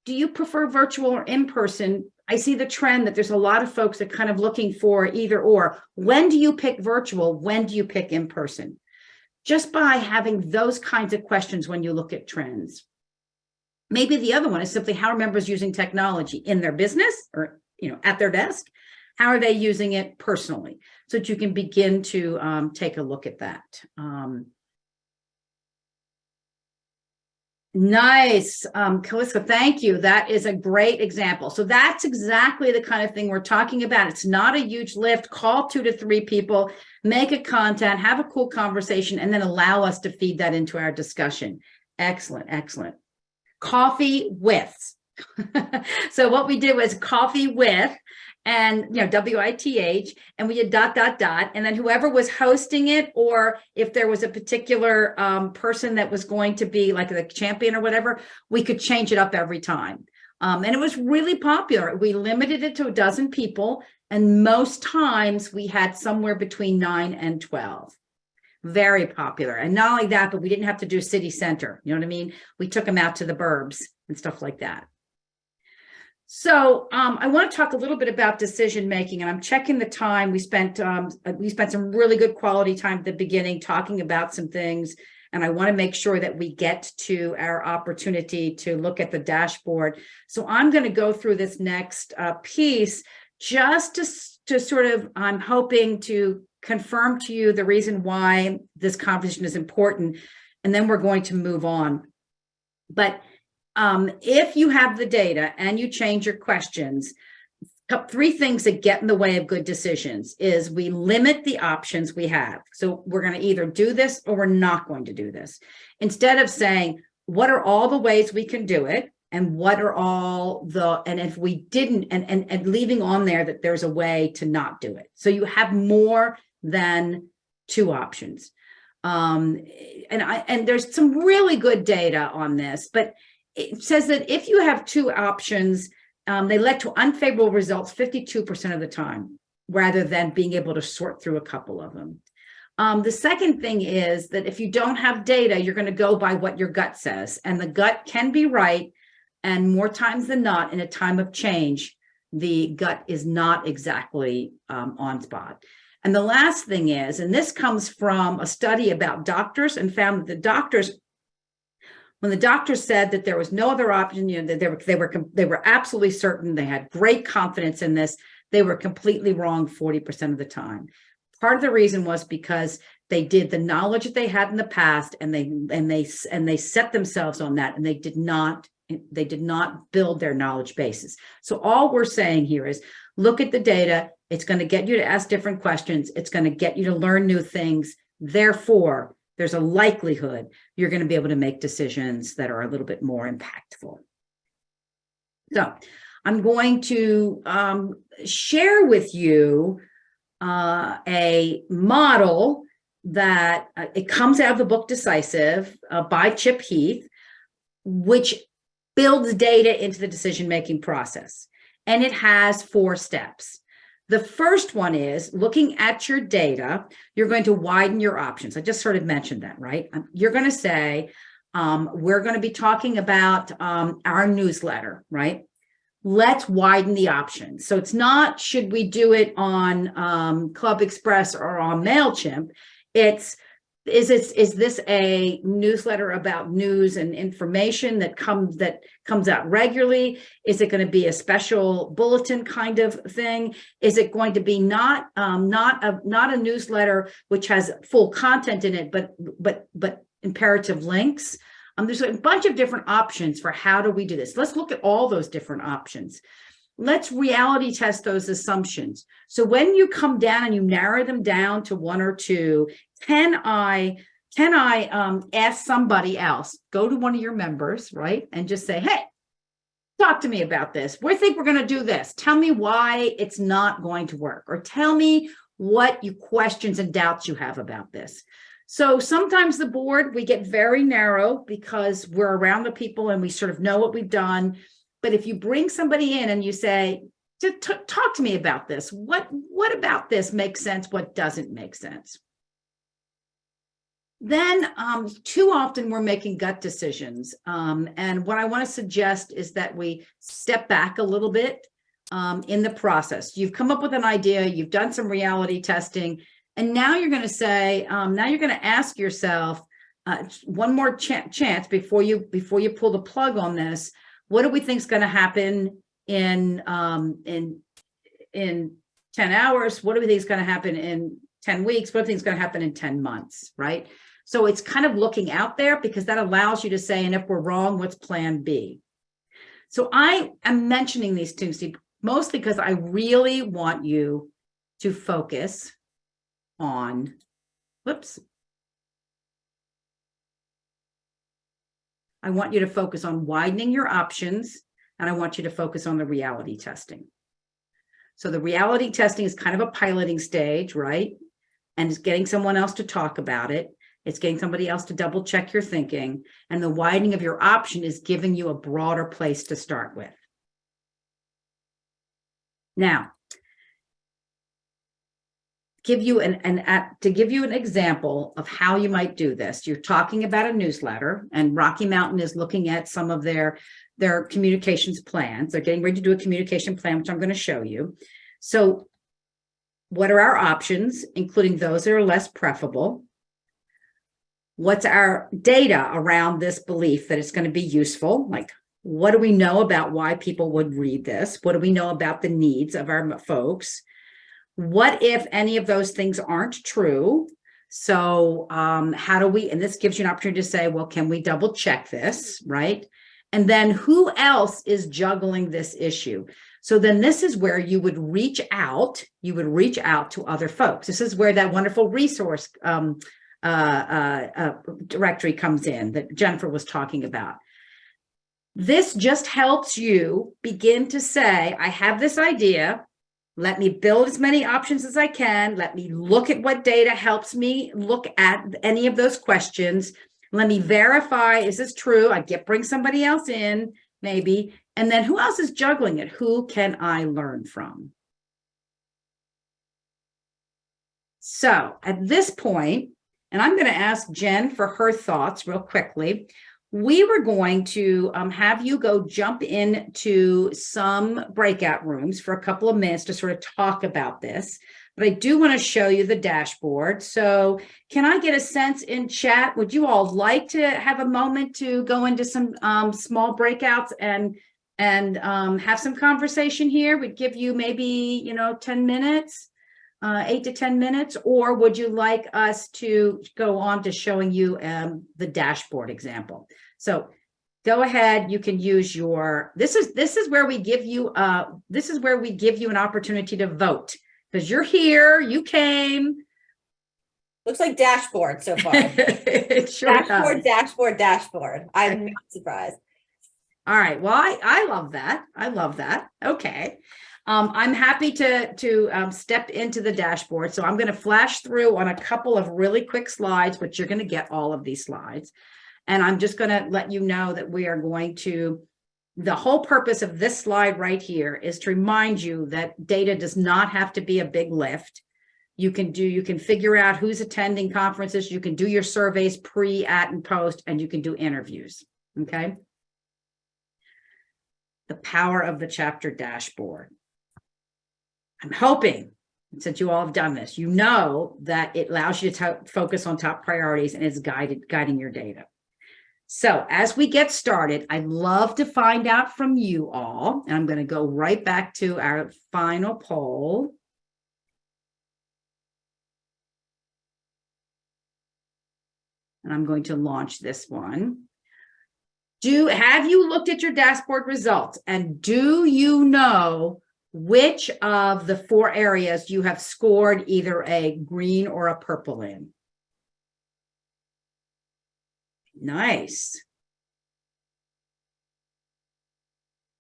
do you prefer virtual or in-person? I see the trend that there's a lot of folks that kind of looking for either or. When do you pick virtual? When do you pick in-person? Just by having those kinds of questions when you look at trends. Maybe the other one is simply, how are members using technology in their business or, at their desk? How are they using it personally? So that you can begin to take a look at that. Nice, Calista, thank you. That is a great example. So that's exactly the kind of thing we're talking about. It's not a huge lift. Call 2 to 3 people, make a content, have a cool conversation, and then allow us to feed that into our discussion. Excellent, excellent. Coffee with. So what we did was coffee with, and WITH, and we had ... and then whoever was hosting it, or if there was a particular person that was going to be like the champion or whatever, we could change it up every time. And it was really popular. We limited it to 12 people, and most times we had somewhere between 9 and 12. Very popular. And not only that, but we didn't have to do city center. You know what I mean? We took them out to the burbs and stuff like that. So I want to talk a little bit about decision making, and I'm checking the time. We spent some really good quality time at the beginning talking about some things, and I want to make sure that we get to our opportunity to look at the dashboard. So I'm going to go through this next piece just to sort of, I'm hoping to confirm to you the reason why this conversation is important, and then we're going to move on. But if you have the data and you change your questions, 3 things that get in the way of good decisions is we limit the options we have. So we're going to either do this or we're not going to do this. Instead of saying, what are all the ways we can do it? And what are all and if we didn't, and leaving on there that there's a way to not do it. So you have more than 2 options. And there's some really good data on this, but it says that if you have 2 options, they led to unfavorable results 52% of the time, rather than being able to sort through a couple of them. The second thing is that if you don't have data, you're going to go by what your gut says, and the gut can be right, And more times than not, in a time of change, the gut is not exactly on spot. And the last thing is, and this comes from a study about doctors, and found that the doctors, when the doctors said that there was no other option, you know, that they were absolutely certain, they had great confidence in this, they were completely wrong 40% of the time. Part of the reason was because they did the knowledge that they had in the past, and they set themselves on that, and they did not build their knowledge bases. So all we're saying here is look at the data. It's going to get you to ask different questions. It's going to get you to learn new things. Therefore, there's a likelihood you're going to be able to make decisions that are a little bit more impactful. So I'm going to share with you a model that it comes out of the book Decisive by Chip Heath, which builds data into the decision-making process. And it has 4 steps. The first one is looking at your data, you're going to widen your options. I just sort of mentioned that, right? You're going to say, we're going to be talking about our newsletter, right? Let's widen the options. So it's not, should we do it on Club Express or on MailChimp? It's, is this a newsletter about news and information that comes out regularly? Is it going to be a special bulletin kind of thing? Is it going to be not a newsletter which has full content in it, but imperative links? There's a bunch of different options for how do we do this. Let's look at all those different options. Let's reality test those assumptions. So when you come down and you narrow them down to 1 or 2, can I ask somebody else, go to one of your members, right? And just say, hey, talk to me about this. We think we're going to do this. Tell me why it's not going to work, or tell me what questions and doubts you have about this. So sometimes the board, we get very narrow because we're around the people and we sort of know what we've done. But if you bring somebody in and you say, talk to me about this, what about this makes sense? What doesn't make sense? Then too often we're making gut decisions. And what I want to suggest is that we step back a little bit in the process. You've come up with an idea, you've done some reality testing, and now you're going to say, now you're going to ask yourself one more chance before you pull the plug on this. What do we think is going to happen in 10 hours? What do we think is going to happen in 10 weeks? What do we think is going to happen in 10 months, right? So it's kind of looking out there, because that allows you to say, and if we're wrong, what's plan B? So I am mentioning these two, Steve, mostly because I really want you to focus on, I want you to focus on widening your options, and I want you to focus on the reality testing. So the reality testing is kind of a piloting stage, right? And it's getting someone else to talk about it. It's getting somebody else to double check your thinking. And the widening of your option is giving you a broader place to start with. Now, to give you an example of how you might do this, you're talking about a newsletter, and Rocky Mountain is looking at some of their communications plans. They're getting ready to do a communication plan, which I'm going to show you. So what are our options, including those that are less preferable? What's our data around this belief that it's going to be useful? Like, what do we know about why people would read this? What do we know about the needs of our folks? What if any of those things aren't true? So how do we, and this gives you an opportunity to say, well, can we double check this, right? And then who else is juggling this issue? So then this is where you would reach out to other folks. This is where that wonderful resource directory comes in that Jennifer was talking about. This just helps you begin to say, I have this idea. Let me build as many options as I can. Let me look at what data helps me look at any of those questions. Let me verify, is this true? Bring somebody else in, maybe. And then who else is juggling it? Who can I learn from? So at this point, and I'm going to ask Jen for her thoughts real quickly. we were going to have you go jump into some breakout rooms for a couple of minutes to sort of talk about this. But I do want to show you the dashboard. So can I get a sense in chat? Would you all like to have a moment to go into some small breakouts and have some conversation here? We'd give you maybe, 10 minutes, 8 to 10 minutes, or would you like us to go on to showing you the dashboard example? So go ahead, you can use your, this is where we give you an opportunity to vote. Because you're here, you came. Looks like dashboard so far. It sure Dashboard, does. dashboard. I'm not surprised. All right. Well, I love that. I love that. Okay. I'm happy to step into the dashboard. So I'm going to flash through on a couple of really quick slides, which you're going to get all of these slides. And I'm just going to let you know that we are going to, the whole purpose of this slide right here is to remind you that data does not have to be a big lift. You can figure out who's attending conferences. You can do your surveys pre, at, and post, and you can do interviews. Okay. The power of the chapter dashboard. I'm hoping, since you all have done this, you know that it allows you to focus on top priorities and is guiding your data. So as we get started, I'd love to find out from you all, and I'm going to go right back to our final poll. And I'm going to launch this one. Have you looked at your dashboard results, and do you know which of the 4 areas you have scored either a green or a purple in? Nice.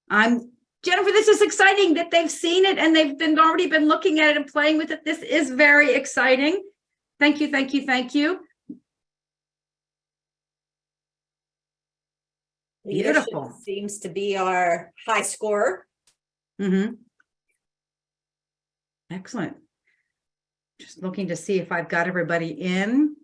Jennifer, this is exciting that they've seen it and they've already been looking at it and playing with it. This is very exciting. Thank you, thank you, thank you. Leadership Beautiful. seems to be our high scorer. Mm-hmm. Excellent. Just looking to see if I've got everybody in.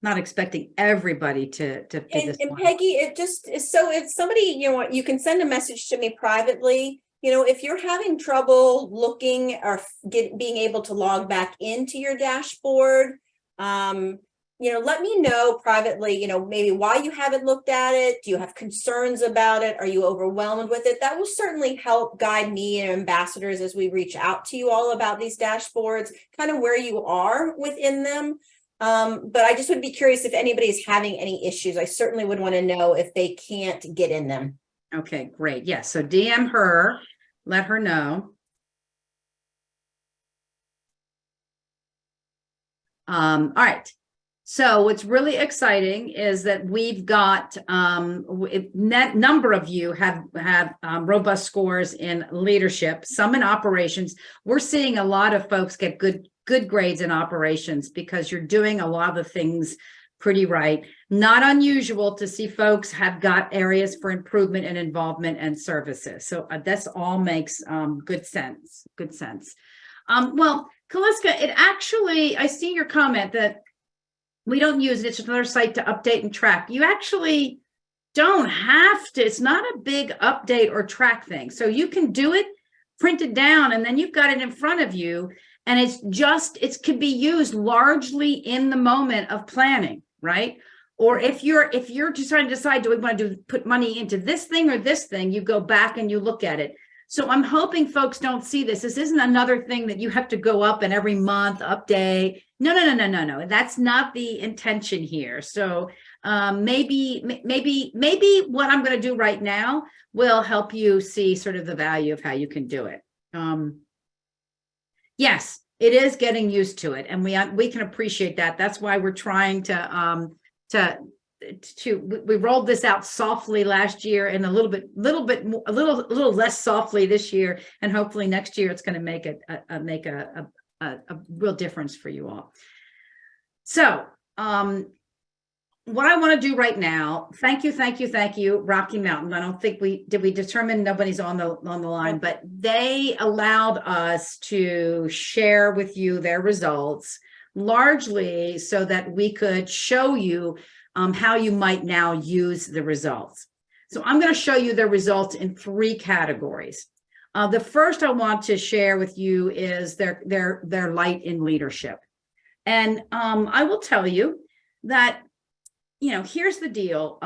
Not expecting everybody to do this. And one. Peggy, it just is so if somebody, you can send a message to me privately. If you're having trouble looking or being able to log back into your dashboard, let me know privately, maybe why you haven't looked at it. Do you have concerns about it? Are you overwhelmed with it? That will certainly help guide me and ambassadors as we reach out to you all about these dashboards, kind of where you are within them. But I just would be curious if anybody is having any issues. I certainly would want to know if they can't get in them. Okay, great. Yes. So DM her, let her know. All right. So what's really exciting is that we've got number of you have robust scores in leadership, some in operations. We're seeing a lot of folks get good grades in operations because you're doing a lot of the things pretty right. Not unusual to see folks have got areas for improvement and involvement and services. So this all makes good sense. Good sense. Well, Kaliska, I see your comment that we don't use it. It's another site to update and track. You actually don't have to. It's not a big update or track thing. So you can do it, print it down, and then you've got it in front of you. And it could be used largely in the moment of planning, right? Or if you're just trying to decide, do we want to put money into this thing or this thing, you go back and you look at it. So I'm hoping folks don't see this. This isn't another thing that you have to go up and every month update. No. That's not the intention here. So maybe what I'm going to do right now will help you see sort of the value of how you can do it. Yes, it is getting used to it, and we can appreciate that. That's why we're trying we rolled this out softly last year and a little less softly this year, and hopefully next year it's going to make a real difference for you all. So what I want to do right now, thank you, Rocky Mountain. I don't think we determine nobody's on the line, but they allowed us to share with you their results. largely so that we could show you how you might now use the results. So I'm going to show you the results in 3 categories. The first I want to share with you is their light in leadership. And I will tell you that, here's the deal.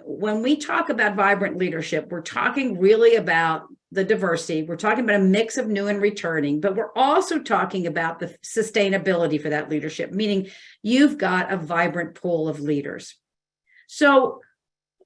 When we talk about vibrant leadership, we're talking really about the diversity. We're talking about a mix of new and returning, but we're also talking about the sustainability for that leadership, meaning you've got a vibrant pool of leaders. So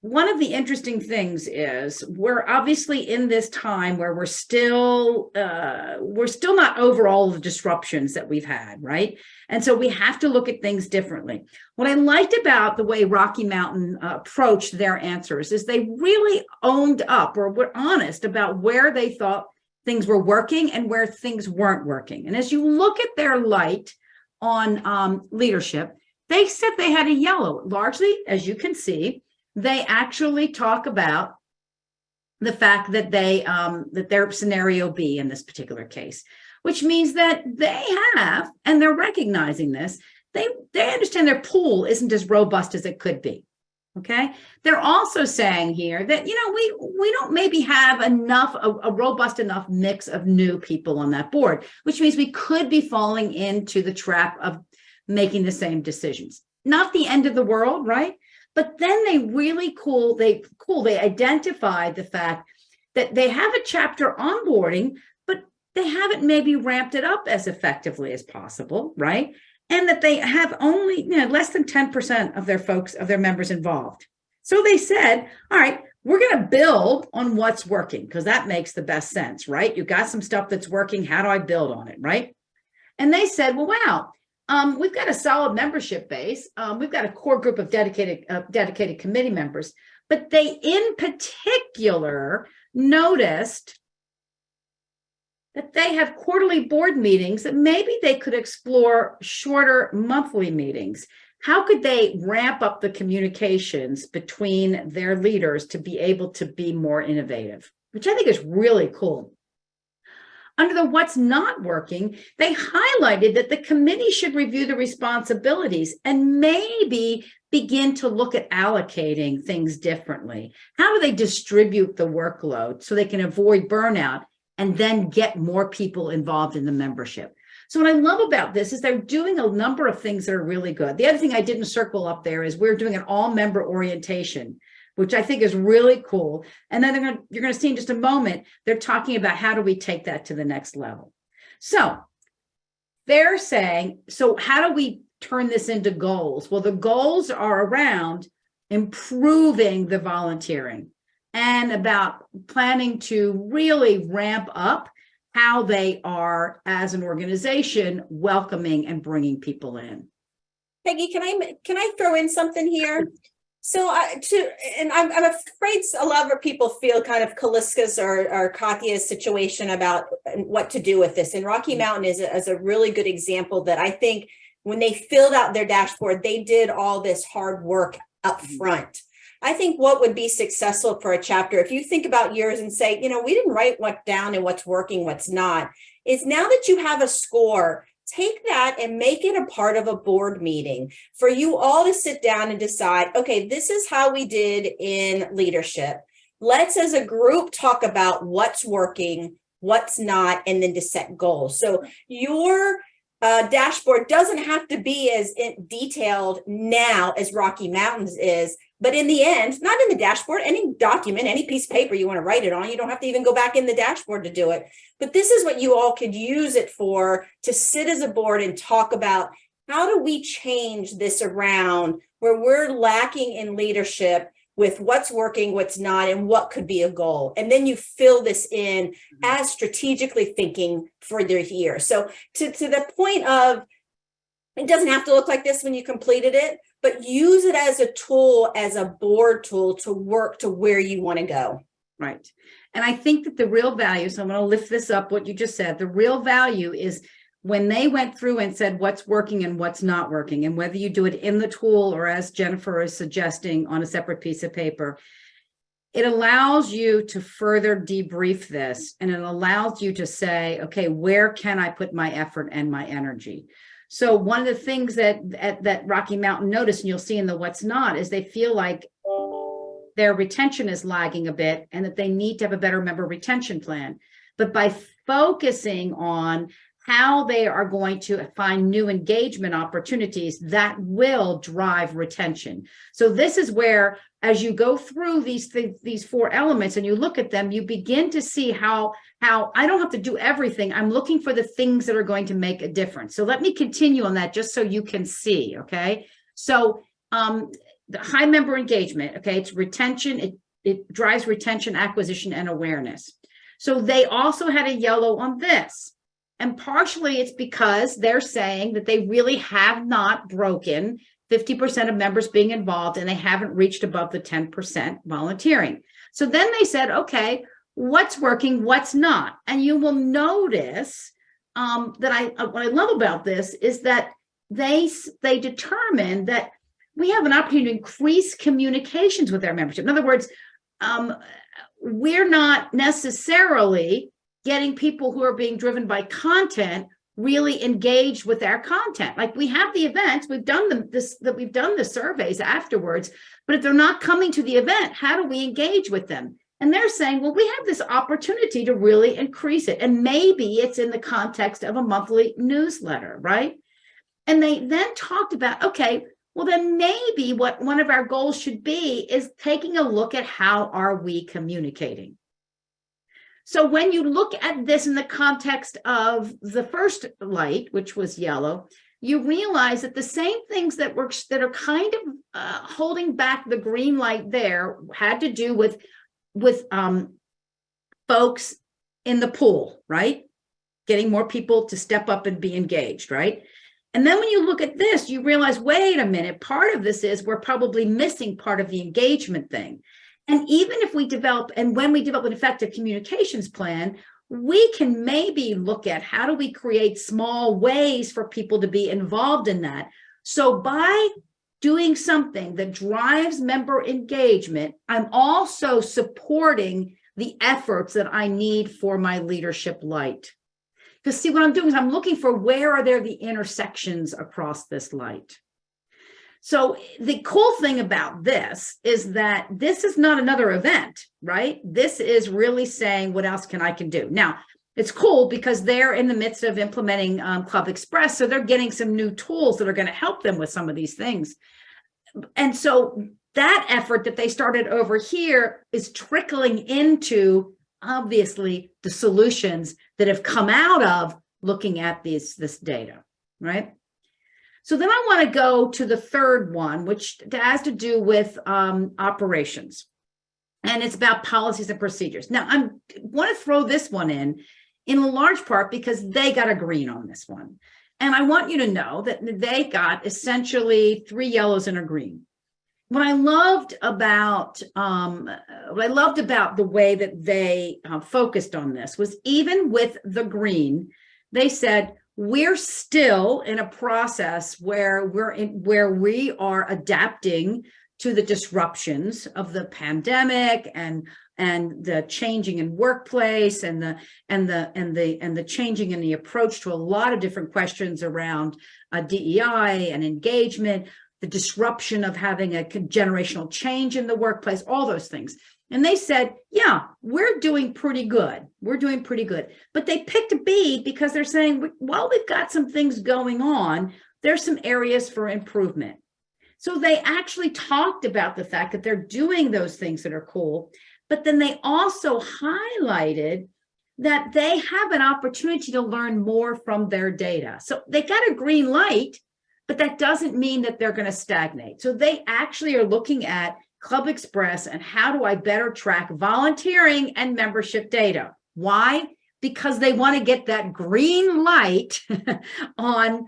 one of the interesting things is we're obviously in this time where we're still not over all of the disruptions that we've had, right? And so we have to look at things differently. What I liked about the way Rocky Mountain approached their answers is they really owned up or were honest about where they thought things were working and where things weren't working. And as you look at their light on leadership, they said they had a yellow. Largely, as you can see, they actually talk about the fact that that they're scenario B in this particular case, which means that they have, and they're recognizing this, they understand their pool isn't as robust as it could be. Okay. They're also saying here that, we don't maybe have a robust enough mix of new people on that board, which means we could be falling into the trap of making the same decisions. Not the end of the world, right? But then they really they identified the fact that they have a chapter onboarding, but they haven't maybe ramped it up as effectively as possible, right? And that they have only less than 10% of their members involved. So they said, all right, we're going to build on what's working because that makes the best sense, right? You got some stuff that's working. How do I build on it, right? And they said, well, wow. We've got a solid membership base. We've got a core group of dedicated committee members, but they in particular noticed that they have quarterly board meetings that maybe they could explore shorter monthly meetings. How could they ramp up the communications between their leaders to be able to be more innovative, which I think is really cool. Under the what's not working, they highlighted that the committee should review the responsibilities and maybe begin to look at allocating things differently. How do they distribute the workload so they can avoid burnout and then get more people involved in the membership? So what I love about this is they're doing a number of things that are really good. The other thing I didn't circle up there is we're doing an all-member orientation, which I think is really cool. And then you're going to see in just a moment, they're talking about how do we take that to the next level. So they're saying, so how do we turn this into goals? Well, the goals are around improving the volunteering and about planning to really ramp up how they are as an organization welcoming and bringing people in. Peggy, can I throw in something here? So I'm afraid a lot of people feel kind of Kaliska's or Katya's situation about what to do with this. And Rocky Mountain is a really good example that I think when they filled out their dashboard, they did all this hard work up front. I think what would be successful for a chapter, if you think about yours and say, we didn't write what down and what's working, what's not, is now that you have a score, take that and make it a part of a board meeting for you all to sit down and decide, okay, this is how we did in leadership. Let's as a group talk about what's working, what's not, and then to set goals. So your dashboard doesn't have to be as detailed now as Rocky Mountains is, but in the end, not in the dashboard, any document, any piece of paper you want to write it on, you don't have to even go back in the dashboard to do it. But this is what you all could use it for, to sit as a board and talk about how do we change this around where we're lacking in leadership with what's working, what's not, and what could be a goal. And then you fill this in as strategically thinking for their year. So to the point of, it doesn't have to look like this when you completed it, but use it as a tool, as a board tool to work to where you want to go. Right. And I think that the real value, so I'm going to lift this up, what you just said, the real value is when they went through and said what's working and what's not working, and whether you do it in the tool or as Jennifer is suggesting on a separate piece of paper, it allows you to further debrief this, and it allows you to say, okay, where can I put my effort and my energy? So one of the things that Rocky Mountain noticed, and you'll see in the what's not, is they feel like their retention is lagging a bit and that they need to have a better member retention plan. But by focusing on how they are going to find new engagement opportunities, that will drive retention. So this is where, as you go through these four elements and you look at them, you begin to see how I don't have to do everything. I'm looking for the things that are going to make a difference. So let me continue on that just so you can see, okay? So the high member engagement, okay, it's retention, it drives retention, acquisition, and awareness. So they also had a yellow on this. And partially it's because they're saying that they really have not broken 50% of members being involved and they haven't reached above the 10% volunteering. So then they said, okay, what's working, what's not? And you will notice that what I love about this is that they determined that we have an opportunity to increase communications with our membership. In other words, we're not necessarily getting people who are being driven by content really engaged with our content. Like we have the events, we've done the surveys afterwards, but if they're not coming to the event, how do we engage with them? And they're saying, well, we have this opportunity to really increase it. And maybe it's in the context of a monthly newsletter, right? And they then talked about, okay, well, then maybe what one of our goals should be is taking a look at how are we communicating. So when you look at this in the context of the first light, which was yellow, you realize that the same things that are kind of holding back the green light there had to do with folks in the pool, right? Getting more people to step up and be engaged, right? And then when you look at this, you realize, wait a minute, part of this is we're probably missing part of the engagement thing. And even if we develop, and when we develop an effective communications plan, we can maybe look at how do we create small ways for people to be involved in that. So by doing something that drives member engagement, I'm also supporting the efforts that I need for my leadership light. Because see, what I'm doing is I'm looking for where are there the intersections across this light. So the cool thing about this is that this is not another event, right? This is really saying, what else can I do? Now, it's cool because they're in the midst of implementing Club Express, so they're getting some new tools that are going to help them with some of these things. And so that effort that they started over here is trickling into, obviously, the solutions that have come out of looking at this data, right? So then I want to go to the third one, which has to do with operations. And it's about policies and procedures. Now, I want to throw this one in large part because they got a green on this one. And I want you to know that they got essentially 3 yellows and a green. What I loved about the way that they focused on this was even with the green, they said, we're still in a process where we are adapting to the disruptions of the pandemic and the changing in workplace and the changing in the approach to a lot of different questions around DEI and engagement, the disruption of having a generational change in the workplace, all those things. And they said, yeah, we're doing pretty good. We're doing pretty good. But they picked a B because they're saying, while we've got some things going on, there's some areas for improvement. So they actually talked about the fact that they're doing those things that are cool, but then they also highlighted that they have an opportunity to learn more from their data. So they got a green light, but that doesn't mean that they're going to stagnate. So they actually are looking at Club Express and how do I better track volunteering and membership data? Why? Because they want to get that green light on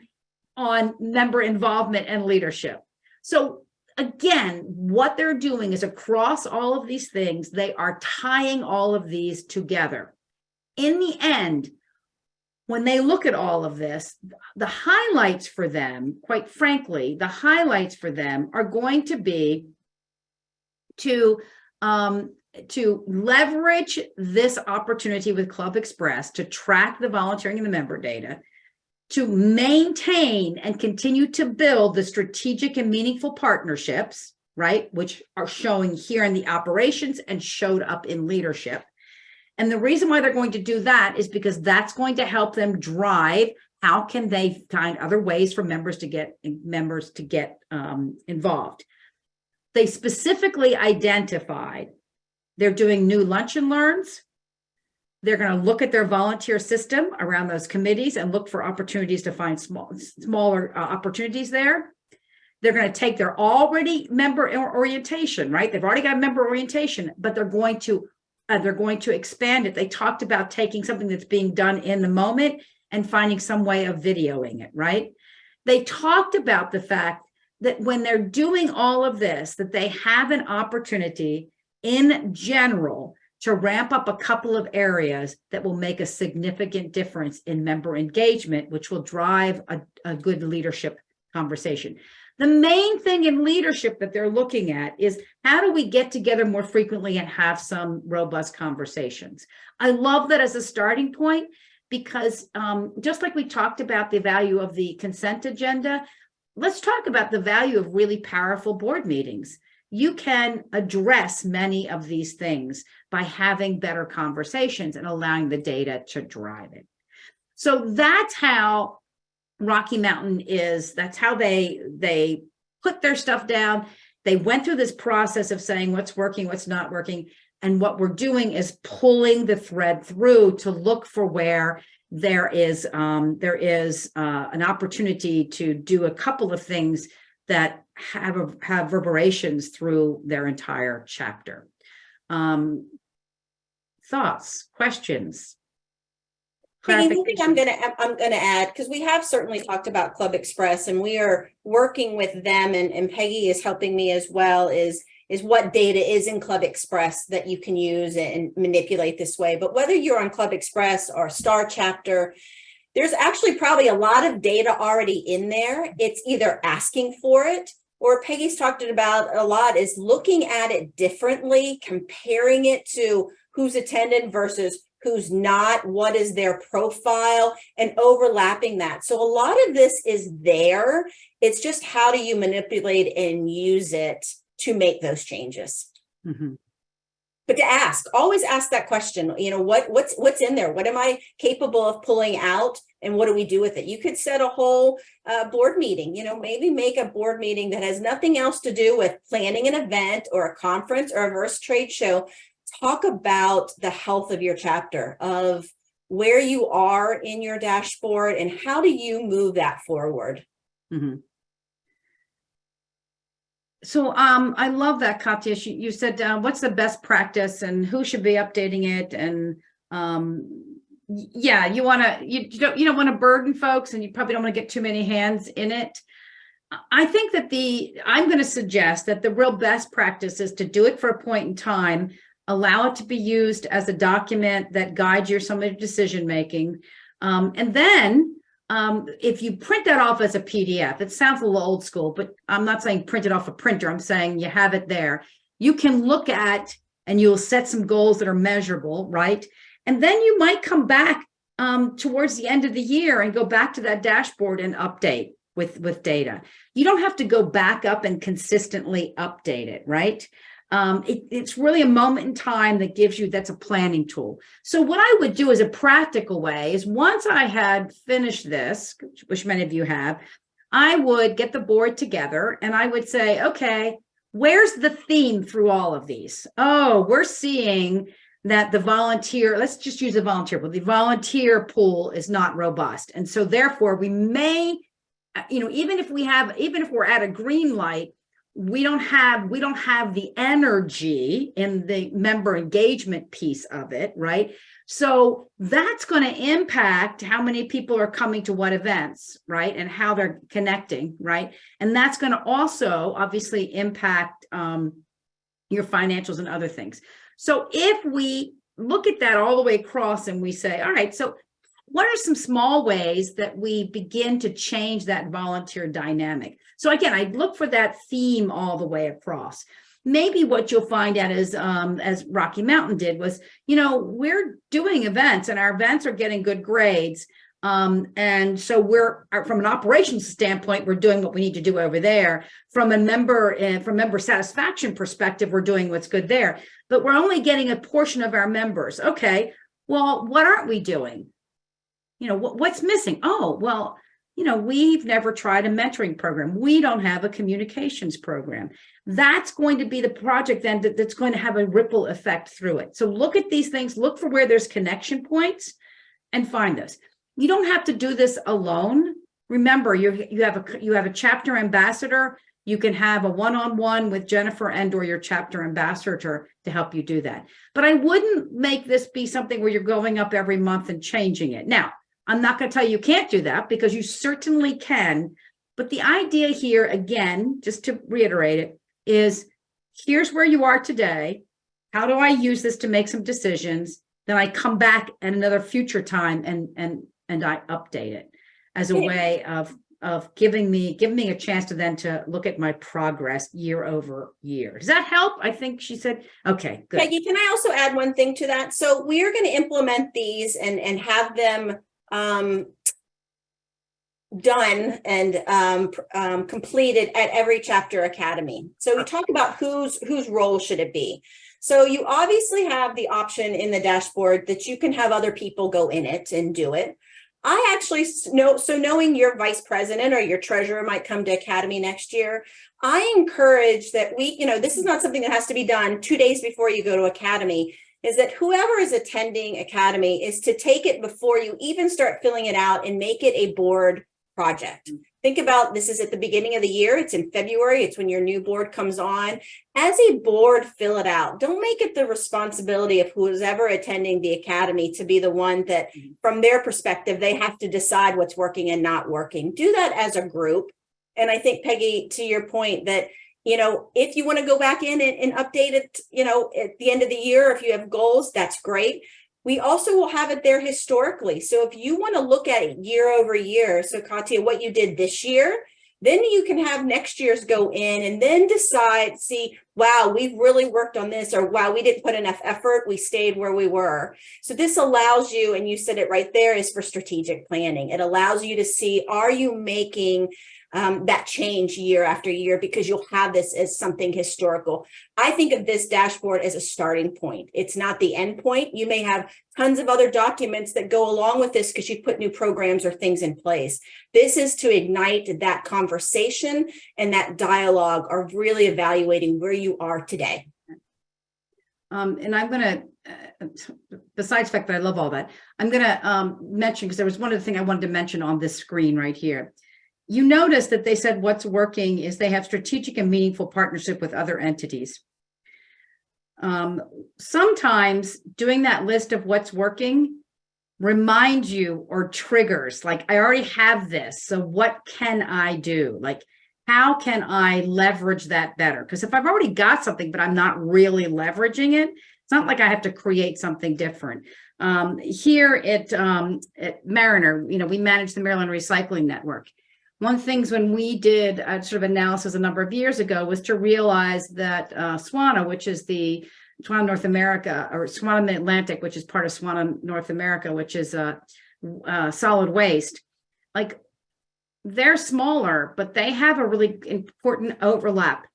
member involvement and leadership. So again, what they're doing is across all of these things, they are tying all of these together. In the end, when they look at all of this, the highlights for them, quite frankly, the highlights for them are going to be to leverage this opportunity with Club Express to track the volunteering and the member data, to maintain and continue to build the strategic and meaningful partnerships, right, which are showing here in the operations and showed up in leadership. And the reason why they're going to do that is because that's going to help them drive how can they find other ways for members to get involved. They specifically identified they're doing new lunch and learns. They're going to look at their volunteer system around those committees and look for opportunities to find smaller opportunities there. They're going to take their already member orientation, right? They've already got member orientation, but they're going to expand it. They talked about taking something that's being done in the moment and finding some way of videoing it, right? They talked about the fact that when they're doing all of this, that they have an opportunity in general to ramp up a couple of areas that will make a significant difference in member engagement, which will drive a good leadership conversation. The main thing in leadership that they're looking at is how do we get together more frequently and have some robust conversations? I love that as a starting point because just like we talked about the value of the consent agenda, let's talk about the value of really powerful board meetings. You can address many of these things by having better conversations and allowing the data to drive it. So that's how Rocky Mountain is. That's how they put their stuff down. They went through this process of saying what's working, what's not working. And what we're doing is pulling the thread through to look for where there is an opportunity to do a couple of things that have reverberations through their entire chapter. Thoughts, questions? Peggy, one thing I'm gonna add, because we have certainly talked about Club Express and we are working with them, and Peggy is helping me as well, is what data is in Club Express that you can use and manipulate this way. But whether you're on Club Express or Star Chapter, there's actually probably a lot of data already in there. It's either asking for it, or Peggy's talked about a lot is looking at it differently, comparing it to who's attended versus who's not, what is their profile, and overlapping that. So a lot of this is there. It's just how do you manipulate and use it to make those changes. Mm-hmm. But to always ask that question, you know, what's in there? What am I capable of pulling out? And what do we do with it? You could set a whole board meeting, you know, maybe make a board meeting that has nothing else to do with planning an event or a conference or a verse trade show. Talk about the health of your chapter, of where you are in your dashboard and how do you move that forward. Mm-hmm. So I love that, Katya. You said what's the best practice and who should be updating it, and yeah, you don't want to burden folks, and you probably don't want to get too many hands in it. I think that I'm going to suggest that the real best practice is to do it for a point in time, allow it to be used as a document that guides your some of your decision making, and then if you print that off as a PDF, it sounds a little old school, but I'm not saying print it off a printer. I'm saying you have it there. You can look at and you'll set some goals that are measurable, right? And then you might come back towards the end of the year and go back to that dashboard and update with data. You don't have to go back up and consistently update it, right? It's really a moment in time that gives you, that's a planning tool. So what I would do as a practical way is once I had finished this, which many of you have, I would get the board together and I would say, okay, where's the theme through all of these? Oh, we're seeing that the volunteer, let's just use the volunteer pool. The volunteer pool is not robust. And so therefore we may, even if we're at a green light, we don't have the energy in the member engagement piece of it, right? So that's going to impact how many people are coming to what events, right? And how they're connecting, right? And that's going to also obviously impact your financials and other things. So if we look at that all the way across and we say, all right, so what are some small ways that we begin to change that volunteer dynamic? So again, I look for that theme all the way across. Maybe what you'll find out is, as Rocky Mountain did, was, we're doing events and our events are getting good grades, And so we're from an operations standpoint, we're doing what we need to do over there. From member satisfaction perspective, we're doing what's good there, but we're only getting a portion of our members. Okay, well, what aren't we doing? You know, what's missing? Oh, well, you know, we've never tried a mentoring program. We don't have a communications program. That's going to be the project then that's going to have a ripple effect through it. So look at these things, look for where there's connection points and find those. You don't have to do this alone. Remember, you have a chapter ambassador. You can have a one-on-one with Jennifer and or your chapter ambassador to help you do that. But I wouldn't make this be something where you're going up every month and changing it. Now, I'm not going to tell you you can't do that, because you certainly can. But the idea here, again, just to reiterate it, is here's where you are today. How do I use this to make some decisions? Then I come back at another future time and I update it as a way of giving me a chance to look at my progress year over year. Does that help? I think she said, okay, good. Peggy, can I also add one thing to that? So we are going to implement these and have them done and completed at every chapter academy. So we talk about whose role should it be. So you obviously have the option in the dashboard that you can have other people go in it and do it. I actually know, so knowing your vice president or your treasurer might come to academy next year, I encourage that this is not something that has to be done 2 days before you go to academy, is that whoever is attending academy is to take it before you even start filling it out and make it a board project. Think about this is at the beginning of the year. It's in February. It's when your new board comes on. As a board, fill it out. Don't make it the responsibility of who's ever attending the academy to be the one that, from their perspective, they have to decide what's working and not working. Do that as a group. And I think, Peggy, to your point that, if you want to go back in and update it, at the end of the year, if you have goals, that's great. We also will have it there historically. So if you want to look at it year over year, so Katya, what you did this year, then you can have next year's go in and then decide, see, wow, we've really worked on this, or wow, we didn't put enough effort. We stayed where we were. So this allows you, and you said it right there, is for strategic planning. It allows you to see, are you making that change year after year, because you'll have this as something historical. I think of this dashboard as a starting point. It's not the end point. You may have tons of other documents that go along with this because you put new programs or things in place. This is to ignite that conversation and that dialogue of really evaluating where you are today. And I'm going to, besides the fact that I love all that, I'm going to mention, because there was one other thing I wanted to mention on this screen right here. You notice that they said what's working is they have strategic and meaningful partnership with other entities. Sometimes doing that list of what's working reminds you or triggers, like, I already have this, so what can I do? Like, how can I leverage that better? Because if I've already got something, but I'm not really leveraging it, it's not like I have to create something different. Here at Mariner, we manage the Maryland Recycling Network. One of the things when we did a sort of analysis a number of years ago was to realize that SWANA, which is the SWANA North America, or SWANA Mid-Atlantic, which is part of SWANA North America, which is solid waste, like, they're smaller, but they have a really important overlap.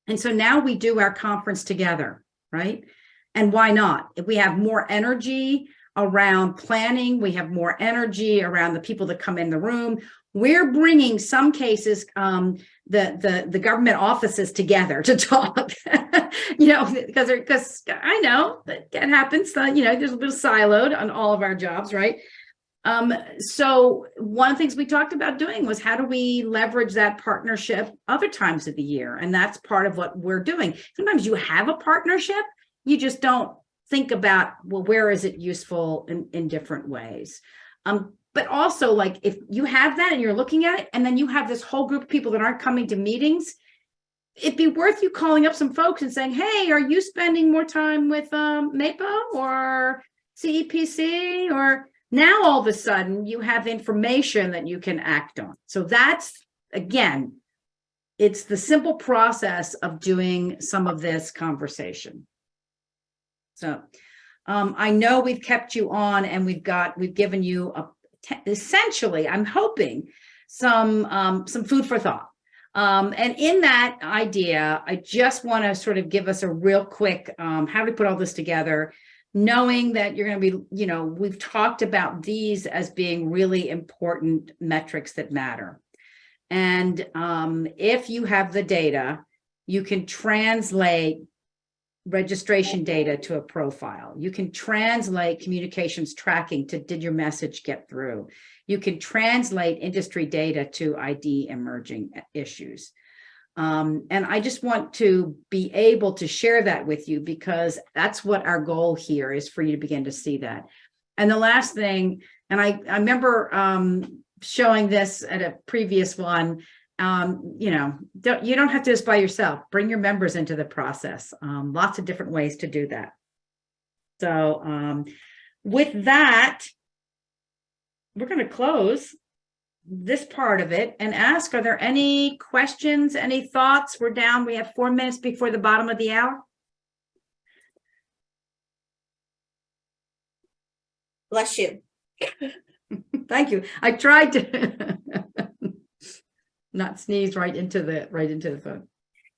And so now we do our conference together, right? And why not? If we have more energy around planning, we have more energy around the people that come in the room. We're bringing some cases, the government offices together to talk, because I know that happens. There's a little siloed on all of our jobs, right? So one of the things we talked about doing was, how do we leverage that partnership other times of the year? And that's part of what we're doing. Sometimes you have a partnership, you just don't think about, well, where is it useful in different ways? But also, like, if you have that and you're looking at it, and then you have this whole group of people that aren't coming to meetings, it'd be worth you calling up some folks and saying, hey, are you spending more time with MAPA or CEPC? Or now all of a sudden you have information that you can act on. So that's, again, it's the simple process of doing some of this conversation. So I know we've kept you on, and we've given you essentially, I'm hoping, some food for thought. And in that idea, I just want to sort of give us a real quick, how do we put all this together, knowing that you're going to be, you know, we've talked about these as being really important metrics that matter. And if you have the data, you can translate registration data to a profile. You can translate communications tracking to, did your message get through? You can translate industry data to ID emerging issues. And I just want to be able to share that with you, because that's what our goal here is, for you to begin to see that. And the last thing, and I remember showing this at a previous one, you know, you don't have to do this by yourself. Bring your members into the process. Lots of different ways to do that. So with that, we're going to close this part of it and ask, are there any questions, any thoughts? We're down. We have 4 minutes before the bottom of the hour. Bless you. Thank you. I tried to not sneeze right into the phone.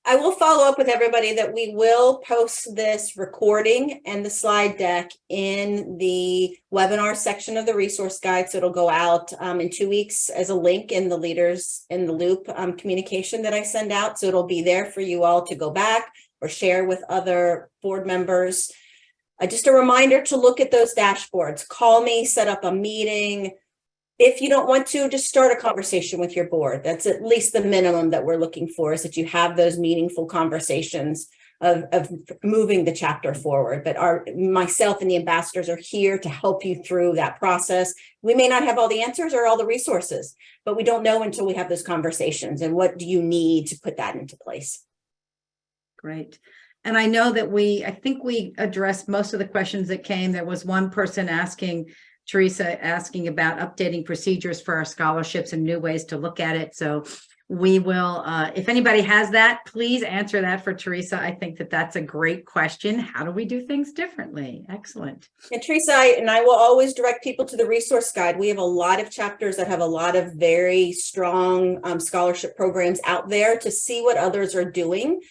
I will follow up with everybody that we will post this recording and the slide deck in the webinar section of the resource guide. So it'll go out in 2 weeks as a link in the Leaders in the Loop communication that I send out. So it'll be there for you all to go back or share with other board members. Just a reminder to look at those dashboards. Call me, set up a meeting. If you don't want to, just start a conversation with your board. That's at least the minimum that we're looking for, is that you have those meaningful conversations of moving the chapter forward. But myself and the ambassadors are here to help you through that process. We may not have all the answers or all the resources, but we don't know until we have those conversations. And what do you need to put that into place? Great. And I know that I think we addressed most of the questions that came. There was one person Teresa asking about updating procedures for our scholarships and new ways to look at it. So we will, if anybody has that, please answer that for Teresa. I think that that's a great question. How do we do things differently? Excellent. And Teresa, I will always direct people to the resource guide. We have a lot of chapters that have a lot of very strong scholarship programs out there to see what others are doing.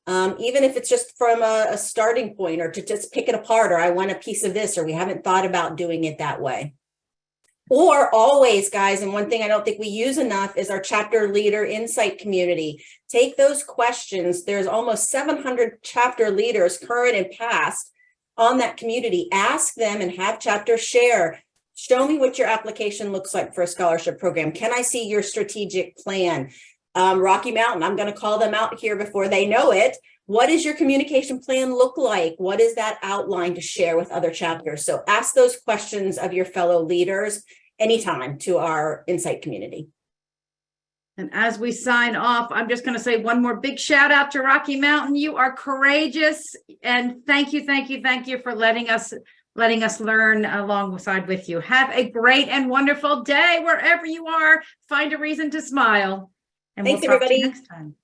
Even if it's just from a starting point, or to just pick it apart, or I want a piece of this, or we haven't thought about doing it that way. Or always, guys, and one thing I don't think we use enough is our chapter leader insight community. Take those questions. There's almost 700 chapter leaders, current and past, on that community. Ask them and have chapters share. Show me what your application looks like for a scholarship program. Can I see your strategic plan? Rocky Mountain, I'm going to call them out here before they know it. What does your communication plan look like? What is that outline to share with other chapters? So ask those questions of your fellow leaders anytime to our Insight community. And as we sign off, I'm just going to say one more big shout out to Rocky Mountain. You are courageous, and thank you for letting us learn alongside with you. Have a great and wonderful day wherever you are. Find a reason to smile. And Thanks, we'll talk to you everybody. next time.